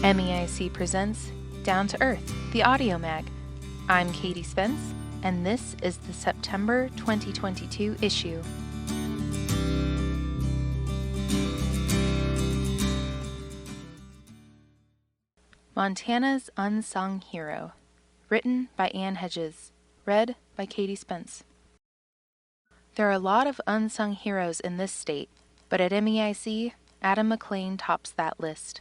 MEIC presents Down to Earth, the audiomag. I'm Katie Spence, and this is the September 2022 issue. Montana's Unsung Hero. Written by Ann Hedges. Read by Katie Spence. There are a lot of unsung heroes in this state, but at MEIC, Adam McLane tops that list.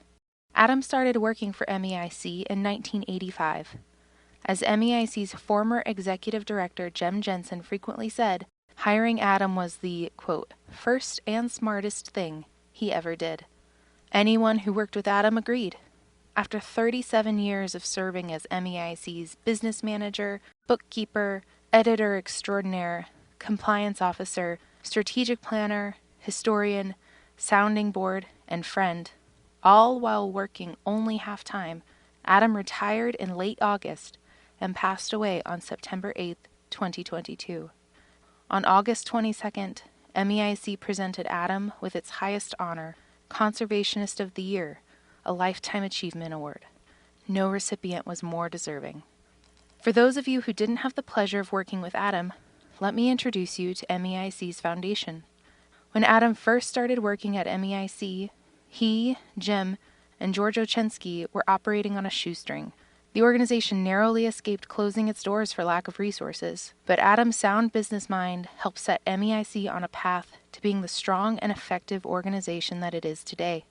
Adam started working for MEIC in 1985. As MEIC's former executive director Jem Jensen frequently said, hiring Adam was the, quote, first and smartest thing he ever did. Anyone who worked with Adam agreed. After 37 years of serving as MEIC's business manager, bookkeeper, editor extraordinaire, compliance officer, strategic planner, historian, sounding board, and friend, all while working only half-time, Adam retired in late August and passed away on September 8, 2022. On August 22nd, MEIC presented Adam with its highest honor, Conservationist of the Year, a Lifetime Achievement Award. No recipient was more deserving. For those of you who didn't have the pleasure of working with Adam, let me introduce you to MEIC's foundation. When Adam first started working at MEIC, he, Jim, and George Ochensky were operating on a shoestring. The organization narrowly escaped closing its doors for lack of resources, but Adam's sound business mind helped set MEIC on a path to being the strong and effective organization that it is today.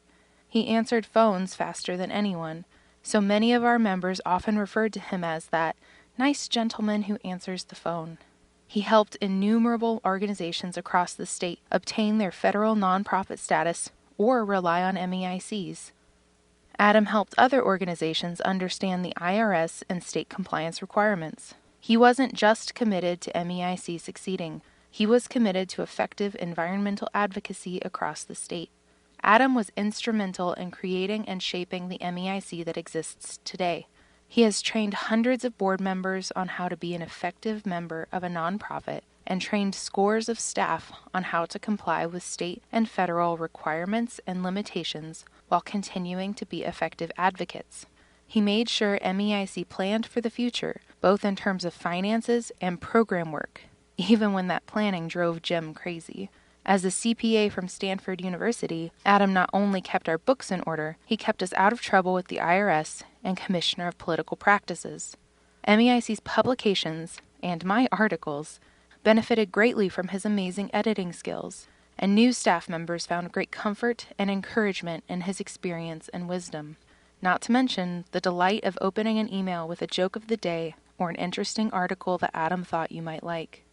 He answered phones faster than anyone, so many of our members often referred to him as that nice gentleman who answers the phone. He helped innumerable organizations across the state obtain their federal nonprofit status or rely on MEICs. Adam helped other organizations understand the IRS and state compliance requirements. He wasn't just committed to MEIC succeeding. He was committed to effective environmental advocacy across the state. Adam was instrumental in creating and shaping the MEIC that exists today. He has trained hundreds of board members on how to be an effective member of a nonprofit and trained scores of staff on how to comply with state and federal requirements and limitations while continuing to be effective advocates. He made sure MEIC planned for the future, both in terms of finances and program work, even when that planning drove Jim crazy. As a CPA from Stanford University, Adam not only kept our books in order, he kept us out of trouble with the IRS and Commissioner of Political Practices. MEIC's publications, and my articles, benefited greatly from his amazing editing skills, and new staff members found great comfort and encouragement in his experience and wisdom. Not to mention the delight of opening an email with a joke of the day or an interesting article that Adam thought you might like.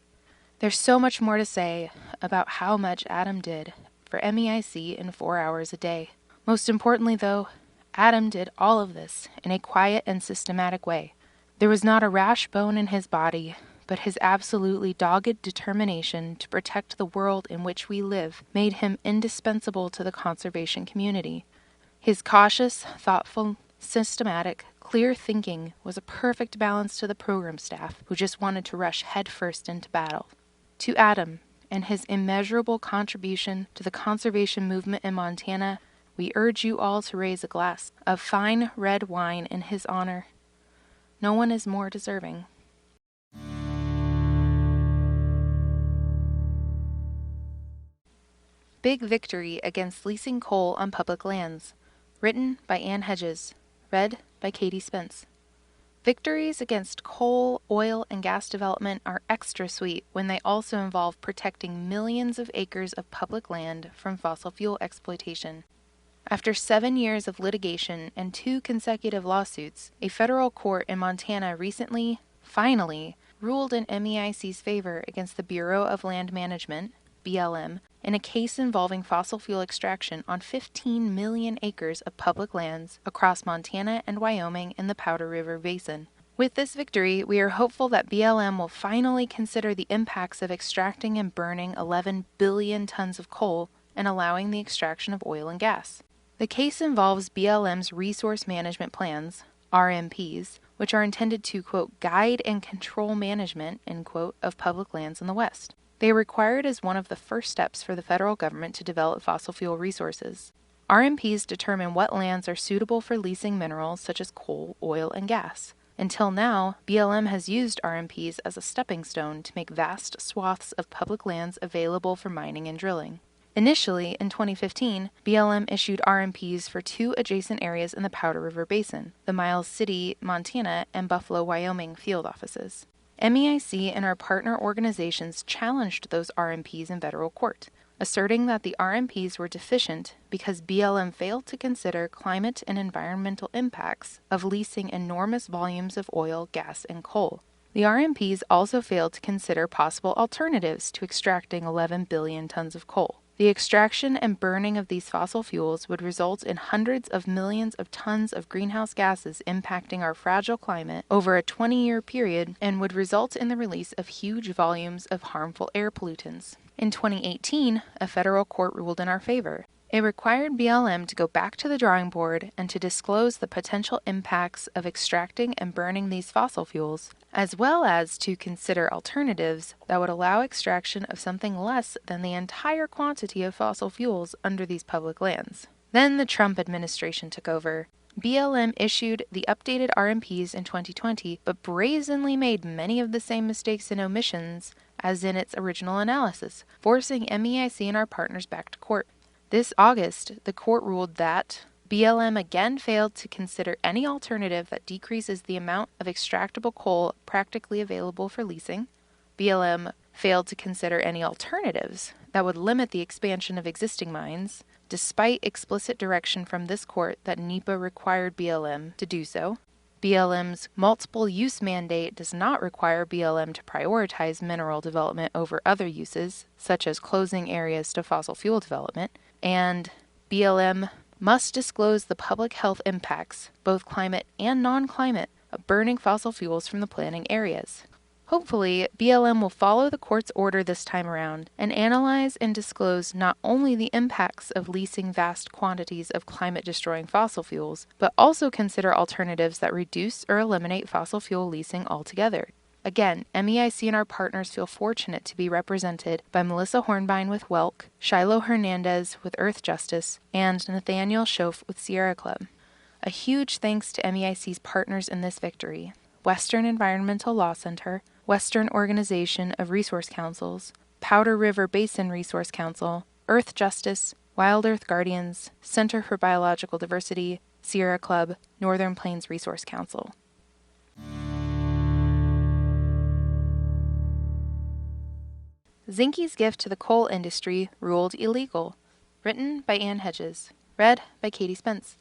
There's so much more to say about how much Adam did for MEIC in 4 hours a day. Most importantly, though, Adam did all of this in a quiet and systematic way. There was not a rash bone in his body, but his absolutely dogged determination to protect the world in which we live made him indispensable to the conservation community. His cautious, thoughtful, systematic, clear thinking was a perfect balance to the program staff who just wanted to rush headfirst into battle. To Adam and his immeasurable contribution to the conservation movement in Montana, we urge you all to raise a glass of fine red wine in his honor. No one is more deserving. Big Victory Against Leasing Coal on Public Lands. Written by Ann Hedges. Read by Katie Spence. Victories against coal, oil, and gas development are extra sweet when they also involve protecting millions of acres of public land from fossil fuel exploitation. After 7 years of litigation and 2 consecutive lawsuits, a federal court in Montana recently, finally, ruled in MEIC's favor against the Bureau of Land Management, BLM, in a case involving fossil fuel extraction on 15 million acres of public lands across Montana and Wyoming in the Powder River Basin. With this victory, we are hopeful that BLM will finally consider the impacts of extracting and burning 11 billion tons of coal and allowing the extraction of oil and gas. The case involves BLM's resource management plans, RMPs, which are intended to, quote, guide and control management, end quote, of public lands in the West. They are required as one of the first steps for the federal government to develop fossil fuel resources. RMPs determine what lands are suitable for leasing minerals such as coal, oil, and gas. Until now, BLM has used RMPs as a stepping stone to make vast swaths of public lands available for mining and drilling. Initially, in 2015, BLM issued RMPs for 2 adjacent areas in the Powder River Basin, the Miles City, Montana, and Buffalo, Wyoming field offices. MEIC and our partner organizations challenged those RMPs in federal court, asserting that the RMPs were deficient because BLM failed to consider climate and environmental impacts of leasing enormous volumes of oil, gas, and coal. The RMPs also failed to consider possible alternatives to extracting 11 billion tons of coal. The extraction and burning of these fossil fuels would result in hundreds of millions of tons of greenhouse gases impacting our fragile climate over a 20-year period and would result in the release of huge volumes of harmful air pollutants. In 2018, a federal court ruled in our favor. It required BLM to go back to the drawing board and to disclose the potential impacts of extracting and burning these fossil fuels, as well as to consider alternatives that would allow extraction of something less than the entire quantity of fossil fuels under these public lands. Then the Trump administration took over. BLM issued the updated RMPs in 2020, but brazenly made many of the same mistakes and omissions as in its original analysis, forcing MEIC and our partners back to court. This August, the court ruled that BLM again failed to consider any alternative that decreases the amount of extractable coal practically available for leasing. BLM failed to consider any alternatives that would limit the expansion of existing mines, despite explicit direction from this court that NEPA required BLM to do so. BLM's multiple use mandate does not require BLM to prioritize mineral development over other uses, such as closing areas to fossil fuel development, and BLM must disclose the public health impacts, both climate and non-climate, of burning fossil fuels from the planning areas. Hopefully, BLM will follow the court's order this time around and analyze and disclose not only the impacts of leasing vast quantities of climate-destroying fossil fuels, but also consider alternatives that reduce or eliminate fossil fuel leasing altogether. Again, MEIC and our partners feel fortunate to be represented by Melissa Hornbein with WELK, Shiloh Hernandez with Earth Justice, and Nathaniel Schoaf with Sierra Club. A huge thanks to MEIC's partners in this victory: Western Environmental Law Center, Western Organization of Resource Councils, Powder River Basin Resource Council, Earth Justice, Wild Earth Guardians, Center for Biological Diversity, Sierra Club, Northern Plains Resource Council. Zinke's gift to the coal industry ruled illegal. Written by Ann Hedges. Read by Katie Spence.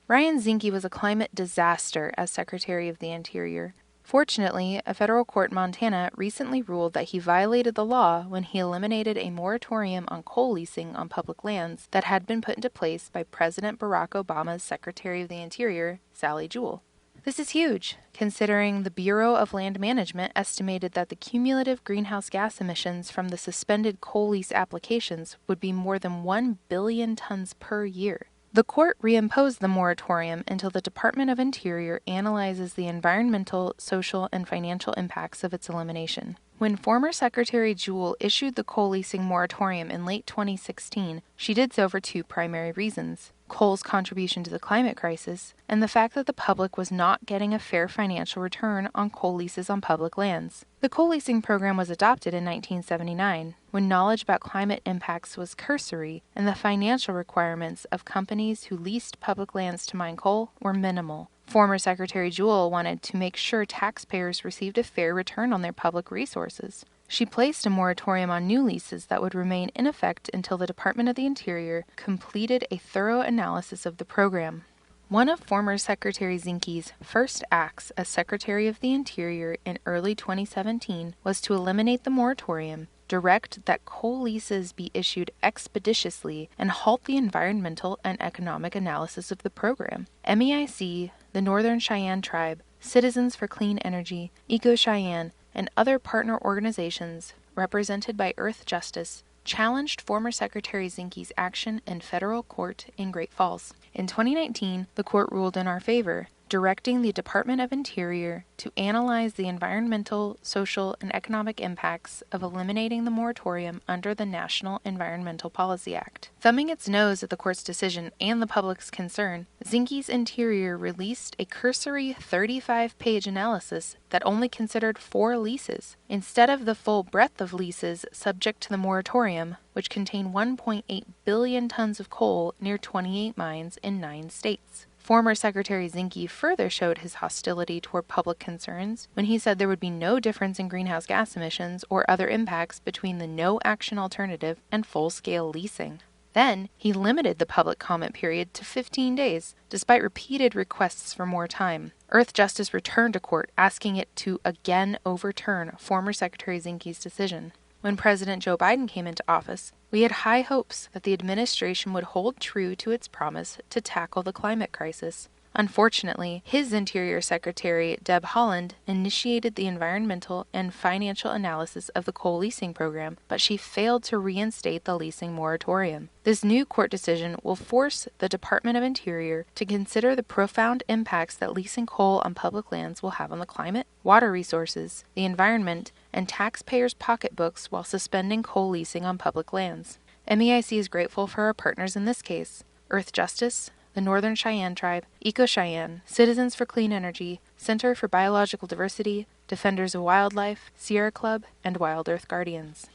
Ryan Zinke was a climate disaster as Secretary of the Interior. Fortunately, a federal court in Montana recently ruled that he violated the law when he eliminated a moratorium on coal leasing on public lands that had been put into place by President Barack Obama's Secretary of the Interior, Sally Jewell. This is huge, considering the Bureau of Land Management estimated that the cumulative greenhouse gas emissions from the suspended coal lease applications would be more than 1 billion tons per year. The court reimposed the moratorium until the Department of Interior analyzes the environmental, social, and financial impacts of its elimination. When former Secretary Jewell issued the coal leasing moratorium in late 2016, she did so for 2 primary reasons: coal's contribution to the climate crisis, and the fact that the public was not getting a fair financial return on coal leases on public lands. The coal leasing program was adopted in 1979, when knowledge about climate impacts was cursory and the financial requirements of companies who leased public lands to mine coal were minimal. Former Secretary Jewell wanted to make sure taxpayers received a fair return on their public resources. She placed a moratorium on new leases that would remain in effect until the Department of the Interior completed a thorough analysis of the program. One of former Secretary Zinke's first acts as Secretary of the Interior in early 2017 was to eliminate the moratorium, direct that coal leases be issued expeditiously, and halt the environmental and economic analysis of the program. MEIC, the Northern Cheyenne Tribe, Citizens for Clean Energy, Eco Cheyenne, and other partner organizations, represented by Earth Justice, challenged former Secretary Zinke's action in federal court in Great Falls. In 2019, the court ruled in our favor, directing the Department of Interior to analyze the environmental, social, and economic impacts of eliminating the moratorium under the National Environmental Policy Act. Thumbing its nose at the court's decision and the public's concern, Zinke's Interior released a cursory 35-page analysis that only considered 4 leases, instead of the full breadth of leases subject to the moratorium, which contain 1.8 billion tons of coal near 28 mines in 9 states. Former Secretary Zinke further showed his hostility toward public concerns when he said there would be no difference in greenhouse gas emissions or other impacts between the no-action alternative and full-scale leasing. Then, he limited the public comment period to 15 days, despite repeated requests for more time. Earthjustice returned to court, asking it to again overturn former Secretary Zinke's decision. When President Joe Biden came into office, we had high hopes that the administration would hold true to its promise to tackle the climate crisis. Unfortunately, his Interior Secretary, Deb Haaland, initiated the environmental and financial analysis of the coal leasing program, but she failed to reinstate the leasing moratorium. This new court decision will force the Department of Interior to consider the profound impacts that leasing coal on public lands will have on the climate, water resources, the environment, and taxpayers' pocketbooks while suspending coal leasing on public lands. MEIC is grateful for our partners in this case: Earthjustice, the Northern Cheyenne Tribe, Eco-Cheyenne, Citizens for Clean Energy, Center for Biological Diversity, Defenders of Wildlife, Sierra Club, and Wild Earth Guardians.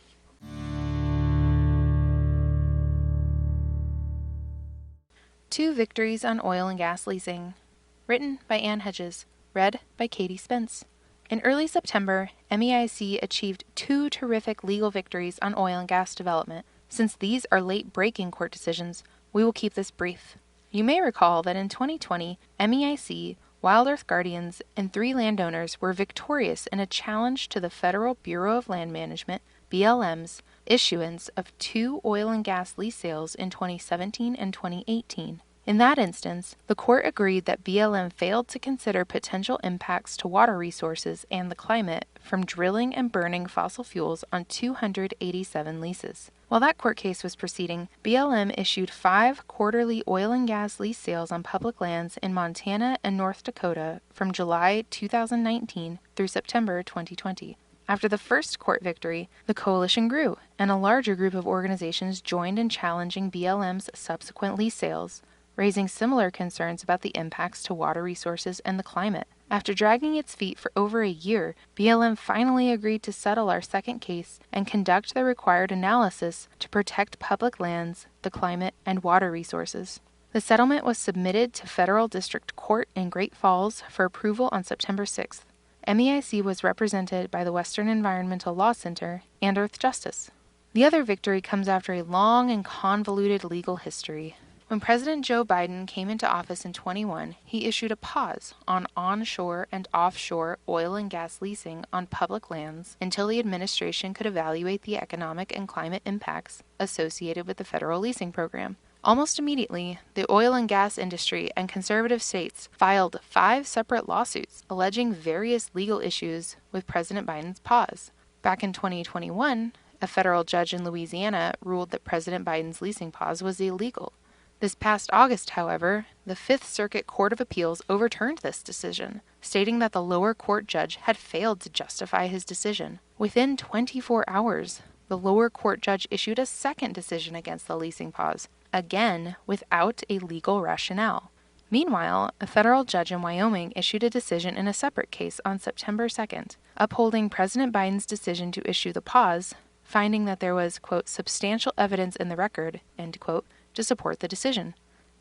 Two Victories on Oil and Gas Leasing. Written by Ann Hedges. Read by Katie Spence. In early September, MEIC achieved 2 terrific legal victories on oil and gas development. Since these are late-breaking court decisions, we will keep this brief. You may recall that in 2020, MEIC, Wild Earth Guardians, and 3 landowners were victorious in a challenge to the Federal Bureau of Land Management, BLM's, issuance of 2 oil and gas lease sales in 2017 and 2018. In that instance, the court agreed that BLM failed to consider potential impacts to water resources and the climate from drilling and burning fossil fuels on 287 leases. While that court case was proceeding, BLM issued 5 quarterly oil and gas lease sales on public lands in Montana and North Dakota from July 2019 through September 2020. After the first court victory, the coalition grew, and a larger group of organizations joined in challenging BLM's subsequent lease sales, raising similar concerns about the impacts to water resources and the climate. After dragging its feet for over a year, BLM finally agreed to settle our second case and conduct the required analysis to protect public lands, the climate, and water resources. The settlement was submitted to Federal District Court in Great Falls for approval on September 6th. MEIC was represented by the Western Environmental Law Center and Earthjustice. The other victory comes after a long and convoluted legal history. When President Joe Biden came into office in 2021, he issued a pause on onshore and offshore oil and gas leasing on public lands until the administration could evaluate the economic and climate impacts associated with the federal leasing program. Almost immediately, the oil and gas industry and conservative states filed 5 separate lawsuits alleging various legal issues with President Biden's pause. Back in 2021, a federal judge in Louisiana ruled that President Biden's leasing pause was illegal. This past August, however, the Fifth Circuit Court of Appeals overturned this decision, stating that the lower court judge had failed to justify his decision. Within 24 hours, the lower court judge issued a second decision against the leasing pause, again without a legal rationale. Meanwhile, a federal judge in Wyoming issued a decision in a separate case on September 2nd, upholding President Biden's decision to issue the pause, finding that there was, quote, substantial evidence in the record, end quote, to support the decision.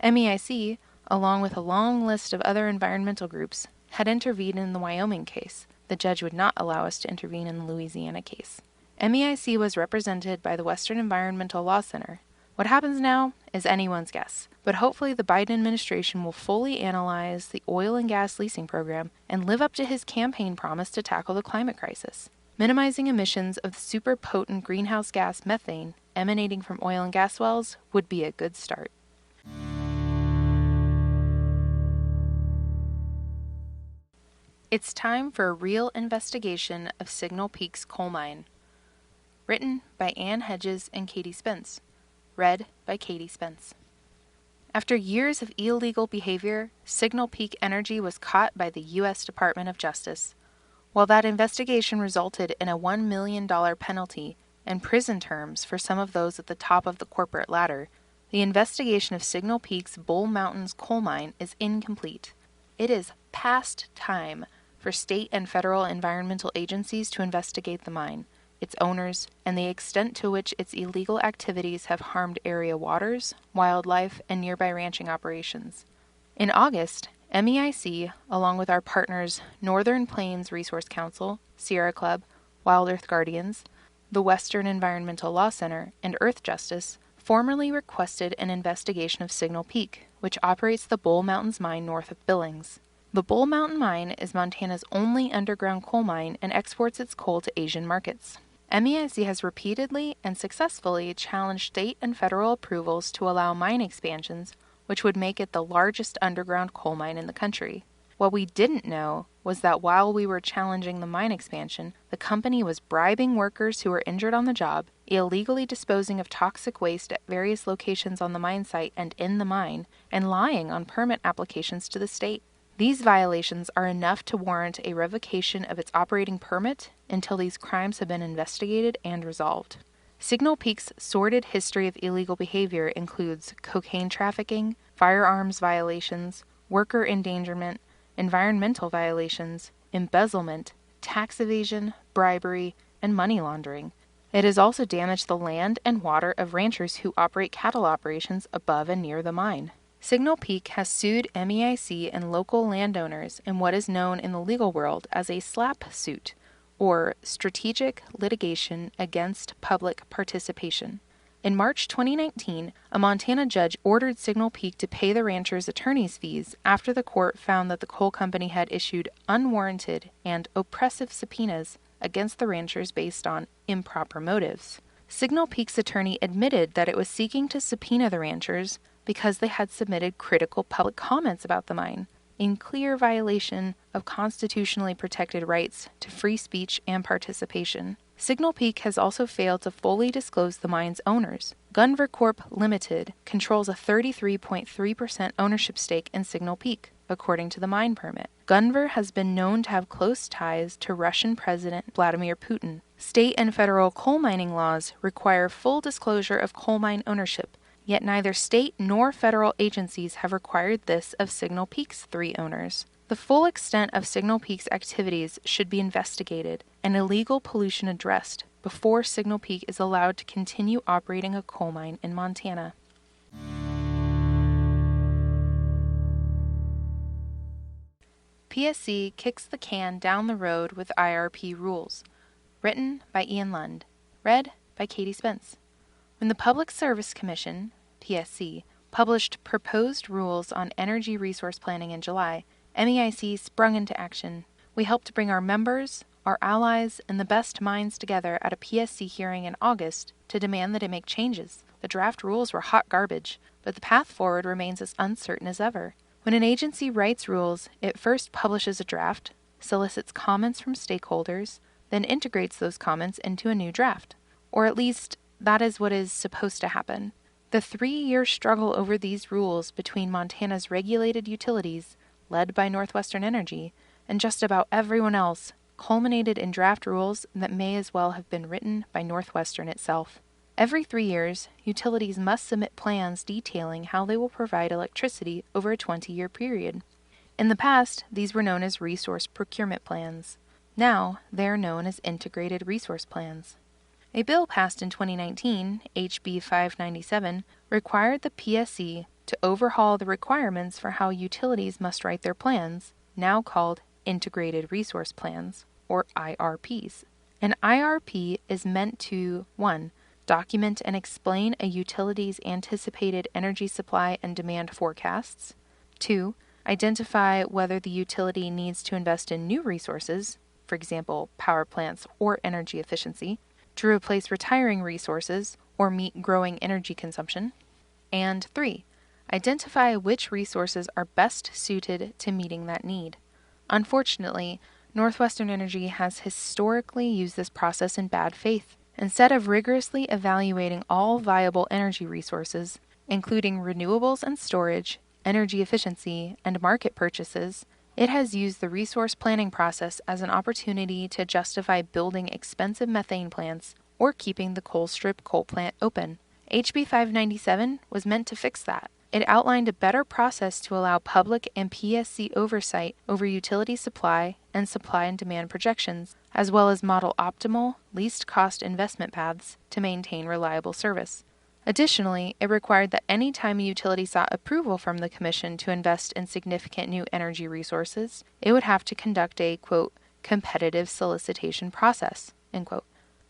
MEIC, along with a long list of other environmental groups, had intervened in the Wyoming case. The judge would not allow us to intervene in the Louisiana case. MEIC was represented by the Western Environmental Law Center. What happens now is anyone's guess, but hopefully the Biden administration will fully analyze the oil and gas leasing program and live up to his campaign promise to tackle the climate crisis. Minimizing emissions of the super potent greenhouse gas methane emanating from oil and gas wells would be a good start. It's time for a real investigation of Signal Peak's coal mine. Written by Ann Hedges and Katie Spence. Read by Katie Spence. After years of illegal behavior, Signal Peak Energy was caught by the U.S. Department of Justice. While that investigation resulted in a $1 million penalty and prison terms for some of those at the top of the corporate ladder, the investigation of Signal Peak's Bull Mountains coal mine is incomplete. It is past time for state and federal environmental agencies to investigate the mine, its owners, and the extent to which its illegal activities have harmed area waters, wildlife, and nearby ranching operations. In August, MEIC, along with our partners Northern Plains Resource Council, Sierra Club, Wild Earth Guardians, the Western Environmental Law Center, and Earth Justice, formally requested an investigation of Signal Peak, which operates the Bull Mountains mine north of Billings. The Bull Mountain mine is Montana's only underground coal mine and exports its coal to Asian markets. MEIC has repeatedly and successfully challenged state and federal approvals to allow mine expansions, which would make it the largest underground coal mine in the country. What we didn't know was that while we were challenging the mine expansion, the company was bribing workers who were injured on the job, illegally disposing of toxic waste at various locations on the mine site and in the mine, and lying on permit applications to the state. These violations are enough to warrant a revocation of its operating permit until these crimes have been investigated and resolved. Signal Peak's sordid history of illegal behavior includes cocaine trafficking, firearms violations, worker endangerment, environmental violations, embezzlement, tax evasion, bribery, and money laundering. It has also damaged the land and water of ranchers who operate cattle operations above and near the mine. Signal Peak has sued MEIC and local landowners in what is known in the legal world as a SLAP suit, or Strategic Litigation Against Public Participation. In March 2019, a Montana judge ordered Signal Peak to pay the ranchers' attorney's fees after the court found that the coal company had issued unwarranted and oppressive subpoenas against the ranchers based on improper motives. Signal Peak's attorney admitted that it was seeking to subpoena the ranchers because they had submitted critical public comments about the mine, in clear violation of constitutionally protected rights to free speech and participation. Signal Peak has also failed to fully disclose the mine's owners. Gunvor Corp. Limited controls a 33.3% ownership stake in Signal Peak, according to the mine permit. Gunvor has been known to have close ties to Russian President Vladimir Putin. State and federal coal mining laws require full disclosure of coal mine ownership, yet neither state nor federal agencies have required this of Signal Peak's 3 owners. The full extent of Signal Peak's activities should be investigated and illegal pollution addressed before Signal Peak is allowed to continue operating a coal mine in Montana. PSC kicks the can down the road with IRP rules. Written by Ian Lund. Read by Katie Spence. When the Public Service Commission, PSC, published proposed rules on energy resource planning in July, MEIC sprung into action. We helped bring our members, our allies, and the best minds together at a PSC hearing in August to demand that it make changes. The draft rules were hot garbage, but the path forward remains as uncertain as ever. When an agency writes rules, it first publishes a draft, solicits comments from stakeholders, then integrates those comments into a new draft. Or at least, that is what is supposed to happen. The 3-year struggle over these rules between Montana's regulated utilities, led by Northwestern Energy, and just about everyone else, culminated in draft rules that may as well have been written by Northwestern itself. Every 3 years, utilities must submit plans detailing how they will provide electricity over a 20-year period. In the past, these were known as resource procurement plans. Now, they are known as integrated resource plans. A bill passed in 2019, HB 597, required the PSC to overhaul the requirements for how utilities must write their plans, now called Integrated Resource Plans, or IRPs. An IRP is meant to 1. Document and explain a utility's anticipated energy supply and demand forecasts. 2. Identify whether the utility needs to invest in new resources, for example, power plants or energy efficiency, to replace retiring resources or meet growing energy consumption. And 3. Identify which resources are best suited to meeting that need. Unfortunately, Northwestern Energy has historically used this process in bad faith. Instead of rigorously evaluating all viable energy resources, including renewables and storage, energy efficiency, and market purchases, it has used the resource planning process as an opportunity to justify building expensive methane plants or keeping the Colstrip coal plant open. HB 597 was meant to fix that. It outlined a better process to allow public and PSC oversight over utility supply and demand projections, as well as model optimal, least cost investment paths to maintain reliable service. Additionally, it required that any time a utility sought approval from the Commission to invest in significant new energy resources, it would have to conduct a, quote, competitive solicitation process, end quote.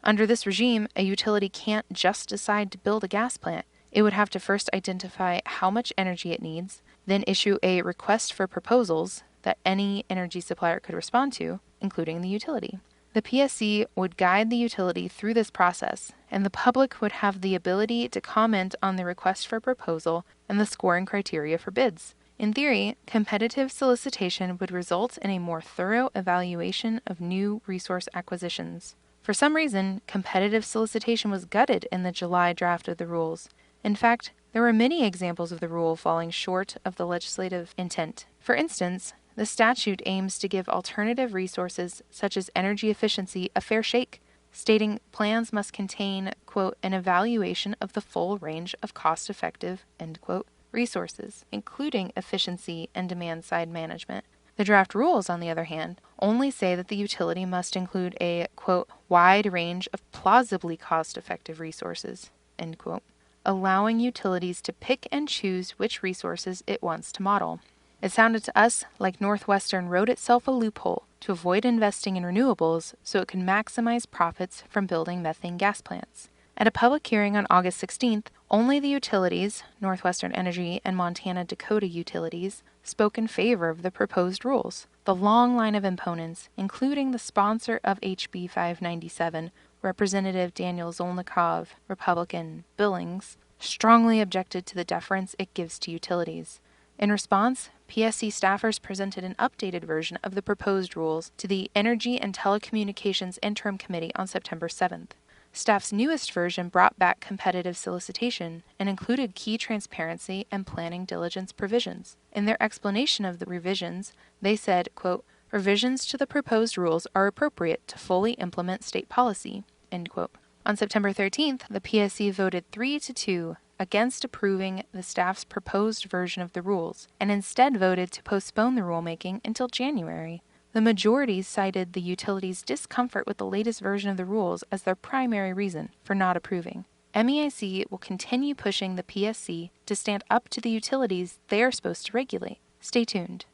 Under this regime, a utility can't just decide to build a gas plant. It would have to first identify how much energy it needs, then issue a request for proposals that any energy supplier could respond to, including the utility. The PSC would guide the utility through this process, and the public would have the ability to comment on the request for proposal and the scoring criteria for bids. In theory, competitive solicitation would result in a more thorough evaluation of new resource acquisitions. For some reason, competitive solicitation was gutted in the July draft of the rules. In fact, there were many examples of the rule falling short of the legislative intent. For instance, the statute aims to give alternative resources such as energy efficiency a fair shake, stating plans must contain, quote, an evaluation of the full range of cost-effective, end quote, resources, including efficiency and demand-side management. The draft rules, on the other hand, only say that the utility must include a, quote, wide range of plausibly cost-effective resources, end quote, allowing utilities to pick and choose which resources it wants to model. It sounded to us like Northwestern wrote itself a loophole to avoid investing in renewables so it could maximize profits from building methane gas plants. At a public hearing on August 16th, only the utilities, Northwestern Energy and Montana Dakota Utilities, spoke in favor of the proposed rules. The long line of opponents, including the sponsor of HB 597, Representative Daniel Zolnikov, Republican, Billings, strongly objected to the deference it gives to utilities. In response, PSC staffers presented an updated version of the proposed rules to the Energy and Telecommunications Interim Committee on September 7th. Staff's newest version brought back competitive solicitation and included key transparency and planning diligence provisions. In their explanation of the revisions, they said, quote, revisions to the proposed rules are appropriate to fully implement state policy, end quote. On September 13th, the PSC voted 3-2 against approving the staff's proposed version of the rules, and instead voted to postpone the rulemaking until January. The majority cited the utilities' discomfort with the latest version of the rules as their primary reason for not approving. MEIC will continue pushing the PSC to stand up to the utilities they are supposed to regulate. Stay tuned.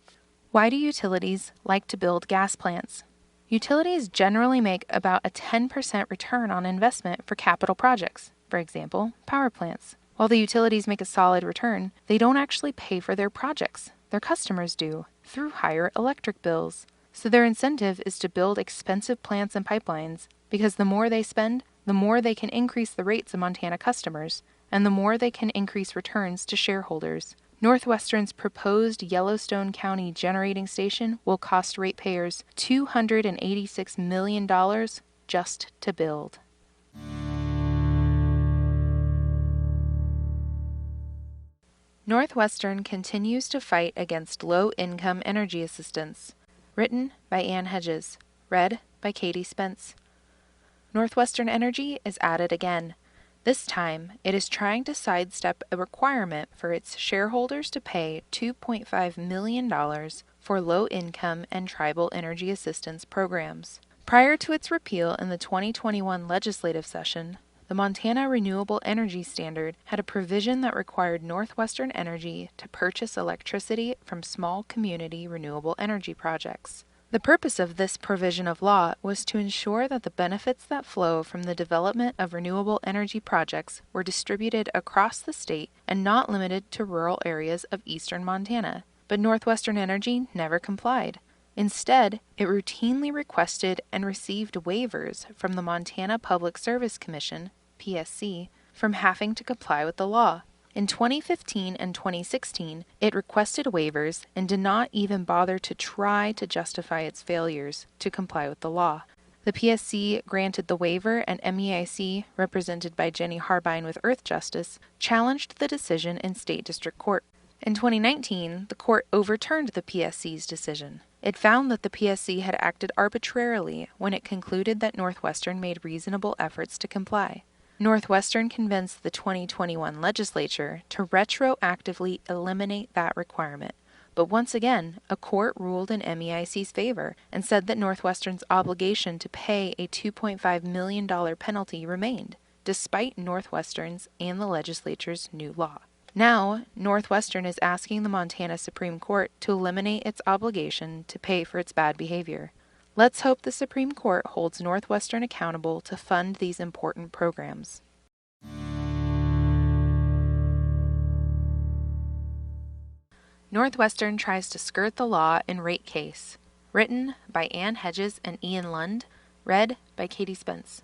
Why do utilities like to build gas plants? Utilities generally make about a 10% return on investment for capital projects, for example, power plants. While the utilities make a solid return, they don't actually pay for their projects. Their customers do, through higher electric bills. So their incentive is to build expensive plants and pipelines, because the more they spend, the more they can increase the rates of Montana customers, and the more they can increase returns to shareholders. Northwestern's proposed Yellowstone County generating station will cost ratepayers $286 million just to build. Northwestern continues to fight against low-income energy assistance. Written by Ann Hedges. Read by Katie Spence. Northwestern Energy is at it again. This time, it is trying to sidestep a requirement for its shareholders to pay $2.5 million for low-income and tribal energy assistance programs. Prior to its repeal in the 2021 legislative session, the Montana Renewable Energy Standard had a provision that required Northwestern Energy to purchase electricity from small community renewable energy projects. The purpose of this provision of law was to ensure that the benefits that flow from the development of renewable energy projects were distributed across the state and not limited to rural areas of eastern Montana. But Northwestern Energy never complied. Instead, it routinely requested and received waivers from the Montana Public Service Commission, PSC, from having to comply with the law. In 2015 and 2016, it requested waivers and did not even bother to try to justify its failures to comply with the law. The PSC granted the waiver, and MEIC, represented by Jenny Harbine with Earth Justice, challenged the decision in state district court. In 2019, the court overturned the PSC's decision. It found that the PSC had acted arbitrarily when it concluded that Northwestern made reasonable efforts to comply. Northwestern convinced the 2021 legislature to retroactively eliminate that requirement. But once again, a court ruled in MEIC's favor and said that Northwestern's obligation to pay a $2.5 million penalty remained, despite Northwestern's and the legislature's new law. Now, Northwestern is asking the Montana Supreme Court to eliminate its obligation to pay for its bad behavior. Let's hope the Supreme Court holds Northwestern accountable to fund these important programs. Northwestern tries to skirt the law in rate case. Written by Ann Hedges and Ian Lund. Read by Katie Spence.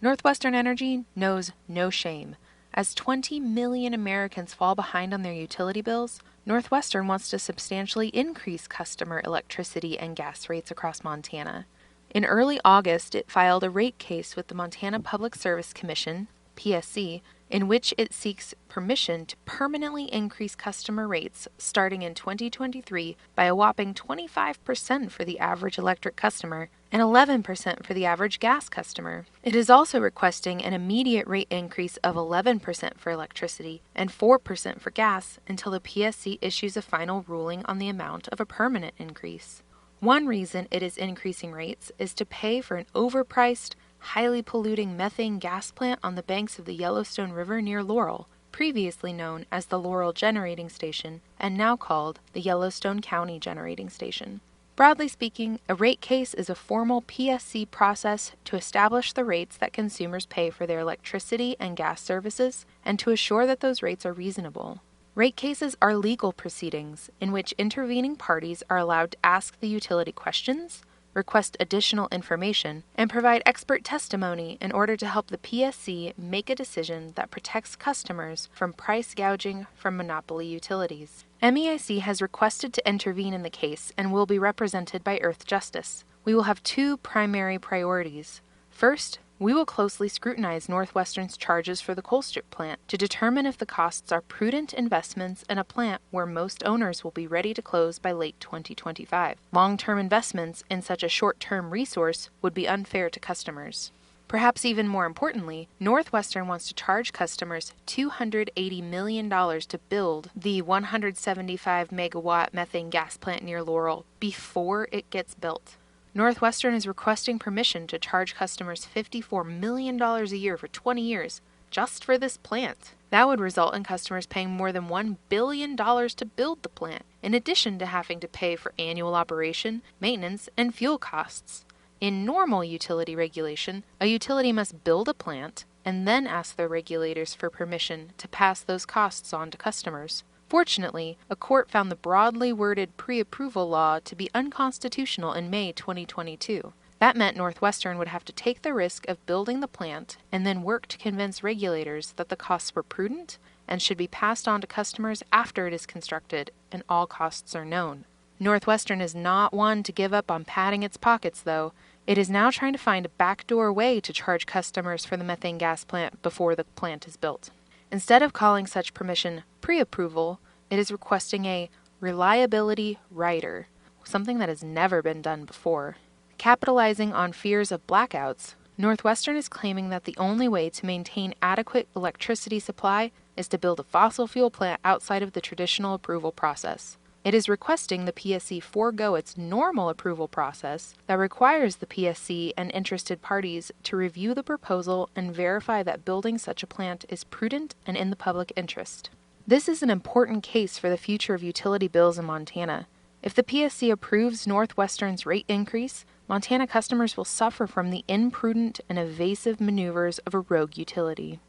Northwestern Energy knows no shame. As 20 million Americans fall behind on their utility bills, Northwestern wants to substantially increase customer electricity and gas rates across Montana. In early August, it filed a rate case with the Montana Public Service Commission, PSC, in which it seeks permission to permanently increase customer rates starting in 2023 by a whopping 25% for the average electric customer and 11% for the average gas customer. It is also requesting an immediate rate increase of 11% for electricity and 4% for gas until the PSC issues a final ruling on the amount of a permanent increase. One reason it is increasing rates is to pay for an overpriced, highly polluting methane gas plant on the banks of the Yellowstone River near Laurel, previously known as the Laurel Generating Station and now called the Yellowstone County Generating Station. Broadly speaking, a rate case is a formal PSC process to establish the rates that consumers pay for their electricity and gas services and to assure that those rates are reasonable. Rate cases are legal proceedings in which intervening parties are allowed to ask the utility questions, request additional information, and provide expert testimony in order to help the PSC make a decision that protects customers from price gouging from monopoly utilities. MEIC has requested to intervene in the case and will be represented by Earth Justice. We will have two primary priorities. First, we will closely scrutinize Northwestern's charges for the Colstrip plant to determine if the costs are prudent investments in a plant where most owners will be ready to close by late 2025. Long-term investments in such a short-term resource would be unfair to customers. Perhaps even more importantly, Northwestern wants to charge customers $280 million to build the 175-megawatt methane gas plant near Laurel before it gets built. Northwestern is requesting permission to charge customers $54 million a year for 20 years just for this plant. That would result in customers paying more than $1 billion to build the plant, in addition to having to pay for annual operation, maintenance, and fuel costs. In normal utility regulation, a utility must build a plant and then ask their regulators for permission to pass those costs on to customers. Fortunately, a court found the broadly worded pre-approval law to be unconstitutional in May 2022. That meant Northwestern would have to take the risk of building the plant and then work to convince regulators that the costs were prudent and should be passed on to customers after it is constructed and all costs are known. Northwestern is not one to give up on padding its pockets, though. It is now trying to find a backdoor way to charge customers for the methane gas plant before the plant is built. Instead of calling such permission pre-approval, it is requesting a reliability rider, something that has never been done before. Capitalizing on fears of blackouts, Northwestern is claiming that the only way to maintain adequate electricity supply is to build a fossil fuel plant outside of the traditional approval process. It is requesting the PSC forego its normal approval process that requires the PSC and interested parties to review the proposal and verify that building such a plant is prudent and in the public interest. This is an important case for the future of utility bills in Montana. If the PSC approves Northwestern's rate increase, Montana customers will suffer from the imprudent and evasive maneuvers of a rogue utility.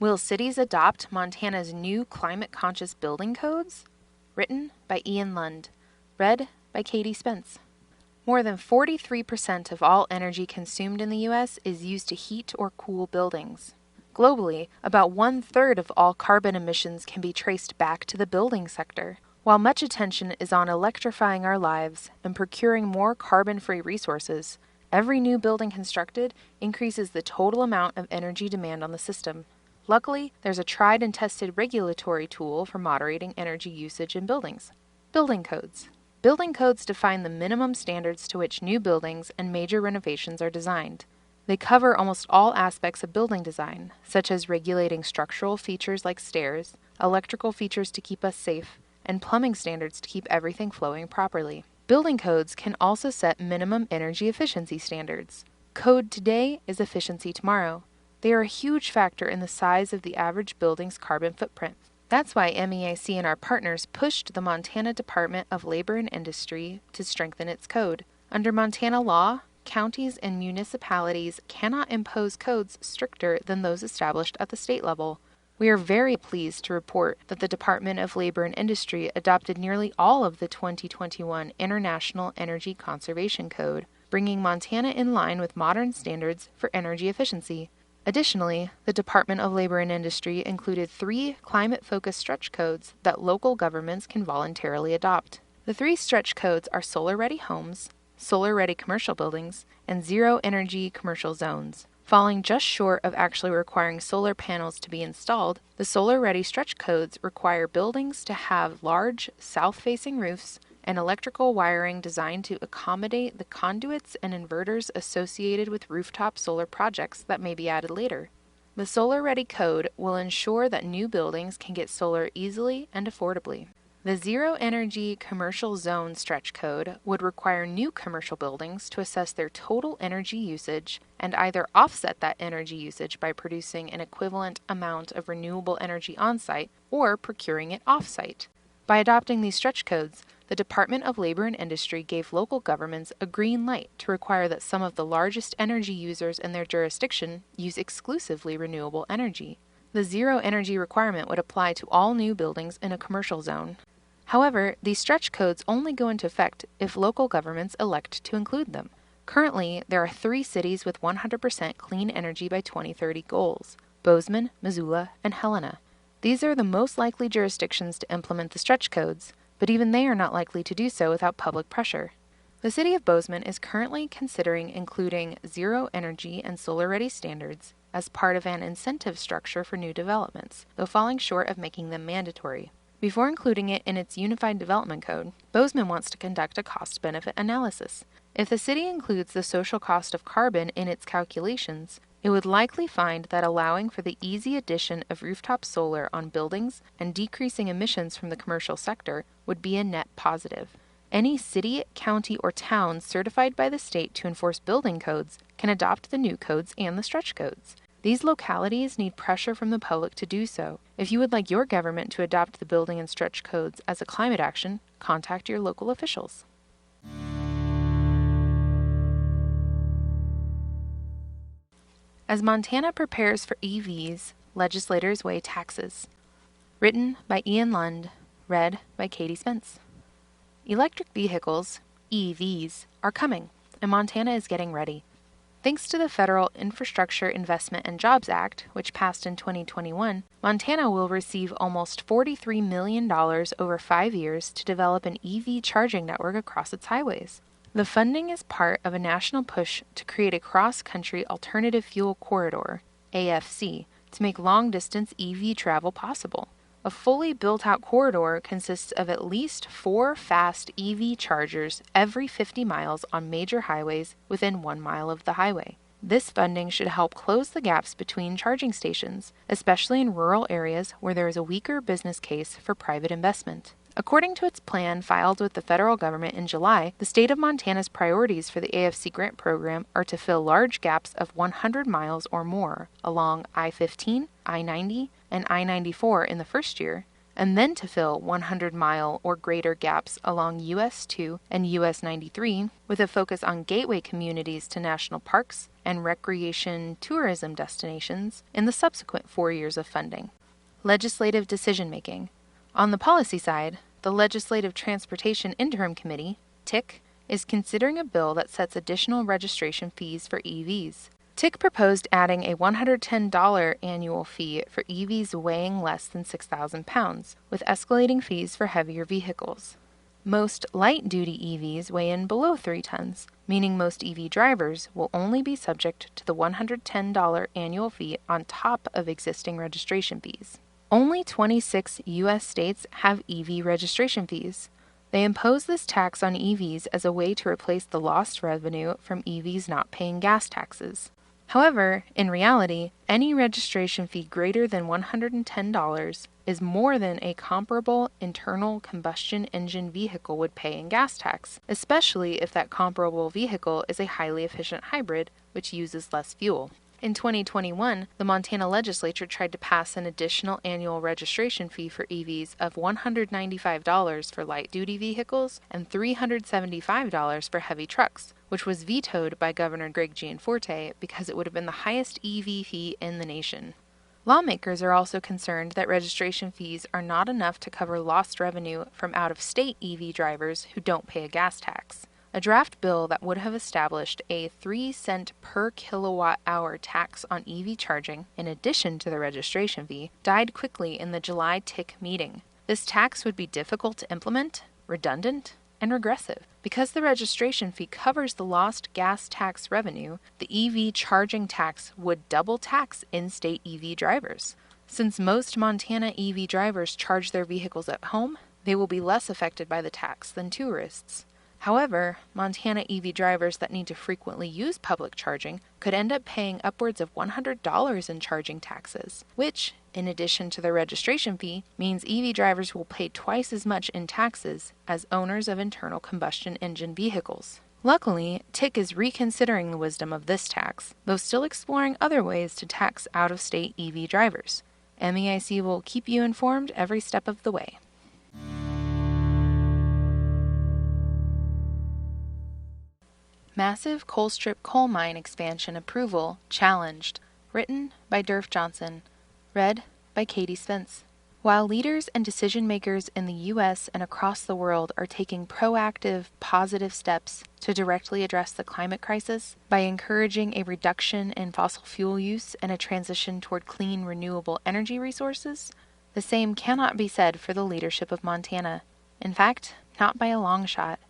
Will cities adopt Montana's new climate-conscious building codes? Written by Ian Lund. Read by Katie Spence. More than 43% of all energy consumed in the U.S. is used to heat or cool buildings. Globally, about one-third of all carbon emissions can be traced back to the building sector. While much attention is on electrifying our lives and procuring more carbon-free resources, every new building constructed increases the total amount of energy demand on the system. Luckily, there's a tried and tested regulatory tool for moderating energy usage in buildings: building codes. Building codes define the minimum standards to which new buildings and major renovations are designed. They cover almost all aspects of building design, such as regulating structural features like stairs, electrical features to keep us safe, and plumbing standards to keep everything flowing properly. Building codes can also set minimum energy efficiency standards. Code today is efficiency tomorrow. They are a huge factor in the size of the average building's carbon footprint. That's why MEIC and our partners pushed the Montana Department of Labor and Industry to strengthen its code. Under Montana law, counties and municipalities cannot impose codes stricter than those established at the state level. We are very pleased to report that the Department of Labor and Industry adopted nearly all of the 2021 International Energy Conservation Code, bringing Montana in line with modern standards for energy efficiency. Additionally, the Department of Labor and Industry included 3 climate-focused stretch codes that local governments can voluntarily adopt. The 3 stretch codes are solar-ready homes, solar-ready commercial buildings, and zero-energy commercial zones. Falling just short of actually requiring solar panels to be installed, the solar-ready stretch codes require buildings to have large, south-facing roofs and electrical wiring designed to accommodate the conduits and inverters associated with rooftop solar projects that may be added later. The solar-ready code will ensure that new buildings can get solar easily and affordably. The zero-energy commercial zone stretch code would require new commercial buildings to assess their total energy usage and either offset that energy usage by producing an equivalent amount of renewable energy on-site or procuring it off-site. By adopting these stretch codes, the Department of Labor and Industry gave local governments a green light to require that some of the largest energy users in their jurisdiction use exclusively renewable energy. The zero-energy requirement would apply to all new buildings in a commercial zone. However, these stretch codes only go into effect if local governments elect to include them. Currently, there are 3 cities with 100% clean energy by 2030 goals: Bozeman, Missoula, and Helena. These are the most likely jurisdictions to implement the stretch codes, but even they are not likely to do so without public pressure. The city of Bozeman is currently considering including zero-energy and solar-ready standards as part of an incentive structure for new developments, though falling short of making them mandatory. Before including it in its Unified Development Code, Bozeman wants to conduct a cost-benefit analysis. If the city includes the social cost of carbon in its calculations, it would likely find that allowing for the easy addition of rooftop solar on buildings and decreasing emissions from the commercial sector would be a net positive. Any city, county, or town certified by the state to enforce building codes can adopt the new codes and the stretch codes. These localities need pressure from the public to do so. If you would like your government to adopt the building and stretch codes as a climate action, contact your local officials. As Montana prepares for EVs, legislators weigh taxes. Written by Ian Lund, read by Katie Spence. Electric vehicles, EVs, are coming, and Montana is getting ready. Thanks to the Federal Infrastructure Investment and Jobs Act, which passed in 2021, Montana will receive almost $43 million over 5 years to develop an EV charging network across its highways. The funding is part of a national push to create a cross-country alternative fuel corridor, AFC, to make long-distance EV travel possible. A fully built-out corridor consists of at least 4 fast EV chargers every 50 miles on major highways within 1 mile of the highway. This funding should help close the gaps between charging stations, especially in rural areas where there is a weaker business case for private investment. According to its plan filed with the federal government in July, the state of Montana's priorities for the AFC grant program are to fill large gaps of 100 miles or more along I-15, I-90, and I-94 in the first year, and then to fill 100-mile or greater gaps along US 2 and US 93 with a focus on gateway communities to national parks and recreation tourism destinations in the subsequent 4 years of funding. Legislative decision-making. On the policy side, the Legislative Transportation Interim Committee, TIC, is considering a bill that sets additional registration fees for EVs. TIC proposed adding a $110 annual fee for EVs weighing less than 6,000 pounds, with escalating fees for heavier vehicles. Most light-duty EVs weigh in below 3 tons, meaning most EV drivers will only be subject to the $110 annual fee on top of existing registration fees. Only 26 U.S. states have EV registration fees. They impose this tax on EVs as a way to replace the lost revenue from EVs not paying gas taxes. However, in reality, any registration fee greater than $110 is more than a comparable internal combustion engine vehicle would pay in gas tax, especially if that comparable vehicle is a highly efficient hybrid, which uses less fuel. In 2021, the Montana legislature tried to pass an additional annual registration fee for EVs of $195 for light-duty vehicles and $375 for heavy trucks, which was vetoed by Governor Greg Gianforte because it would have been the highest EV fee in the nation. Lawmakers are also concerned that registration fees are not enough to cover lost revenue from out-of-state EV drivers who don't pay a gas tax. A draft bill that would have established a 3-cent per kilowatt-hour tax on EV charging, in addition to the registration fee, died quickly in the July TIC meeting. This tax would be difficult to implement, redundant, and regressive. Because the registration fee covers the lost gas tax revenue, the EV charging tax would double tax in-state EV drivers. Since most Montana EV drivers charge their vehicles at home, they will be less affected by the tax than tourists. However, Montana EV drivers that need to frequently use public charging could end up paying upwards of $100 in charging taxes, which, in addition to the registration fee, means EV drivers will pay twice as much in taxes as owners of internal combustion engine vehicles. Luckily, TIC is reconsidering the wisdom of this tax, though still exploring other ways to tax out-of-state EV drivers. MEIC will keep you informed every step of the way. Massive Colstrip coal mine expansion approval challenged. Written by Durf Johnson. Read by Katie Spence. While leaders and decision-makers in the U.S. and across the world are taking proactive, positive steps to directly address the climate crisis by encouraging a reduction in fossil fuel use and a transition toward clean, renewable energy resources, the same cannot be said for the leadership of Montana. In fact, not by a long shot.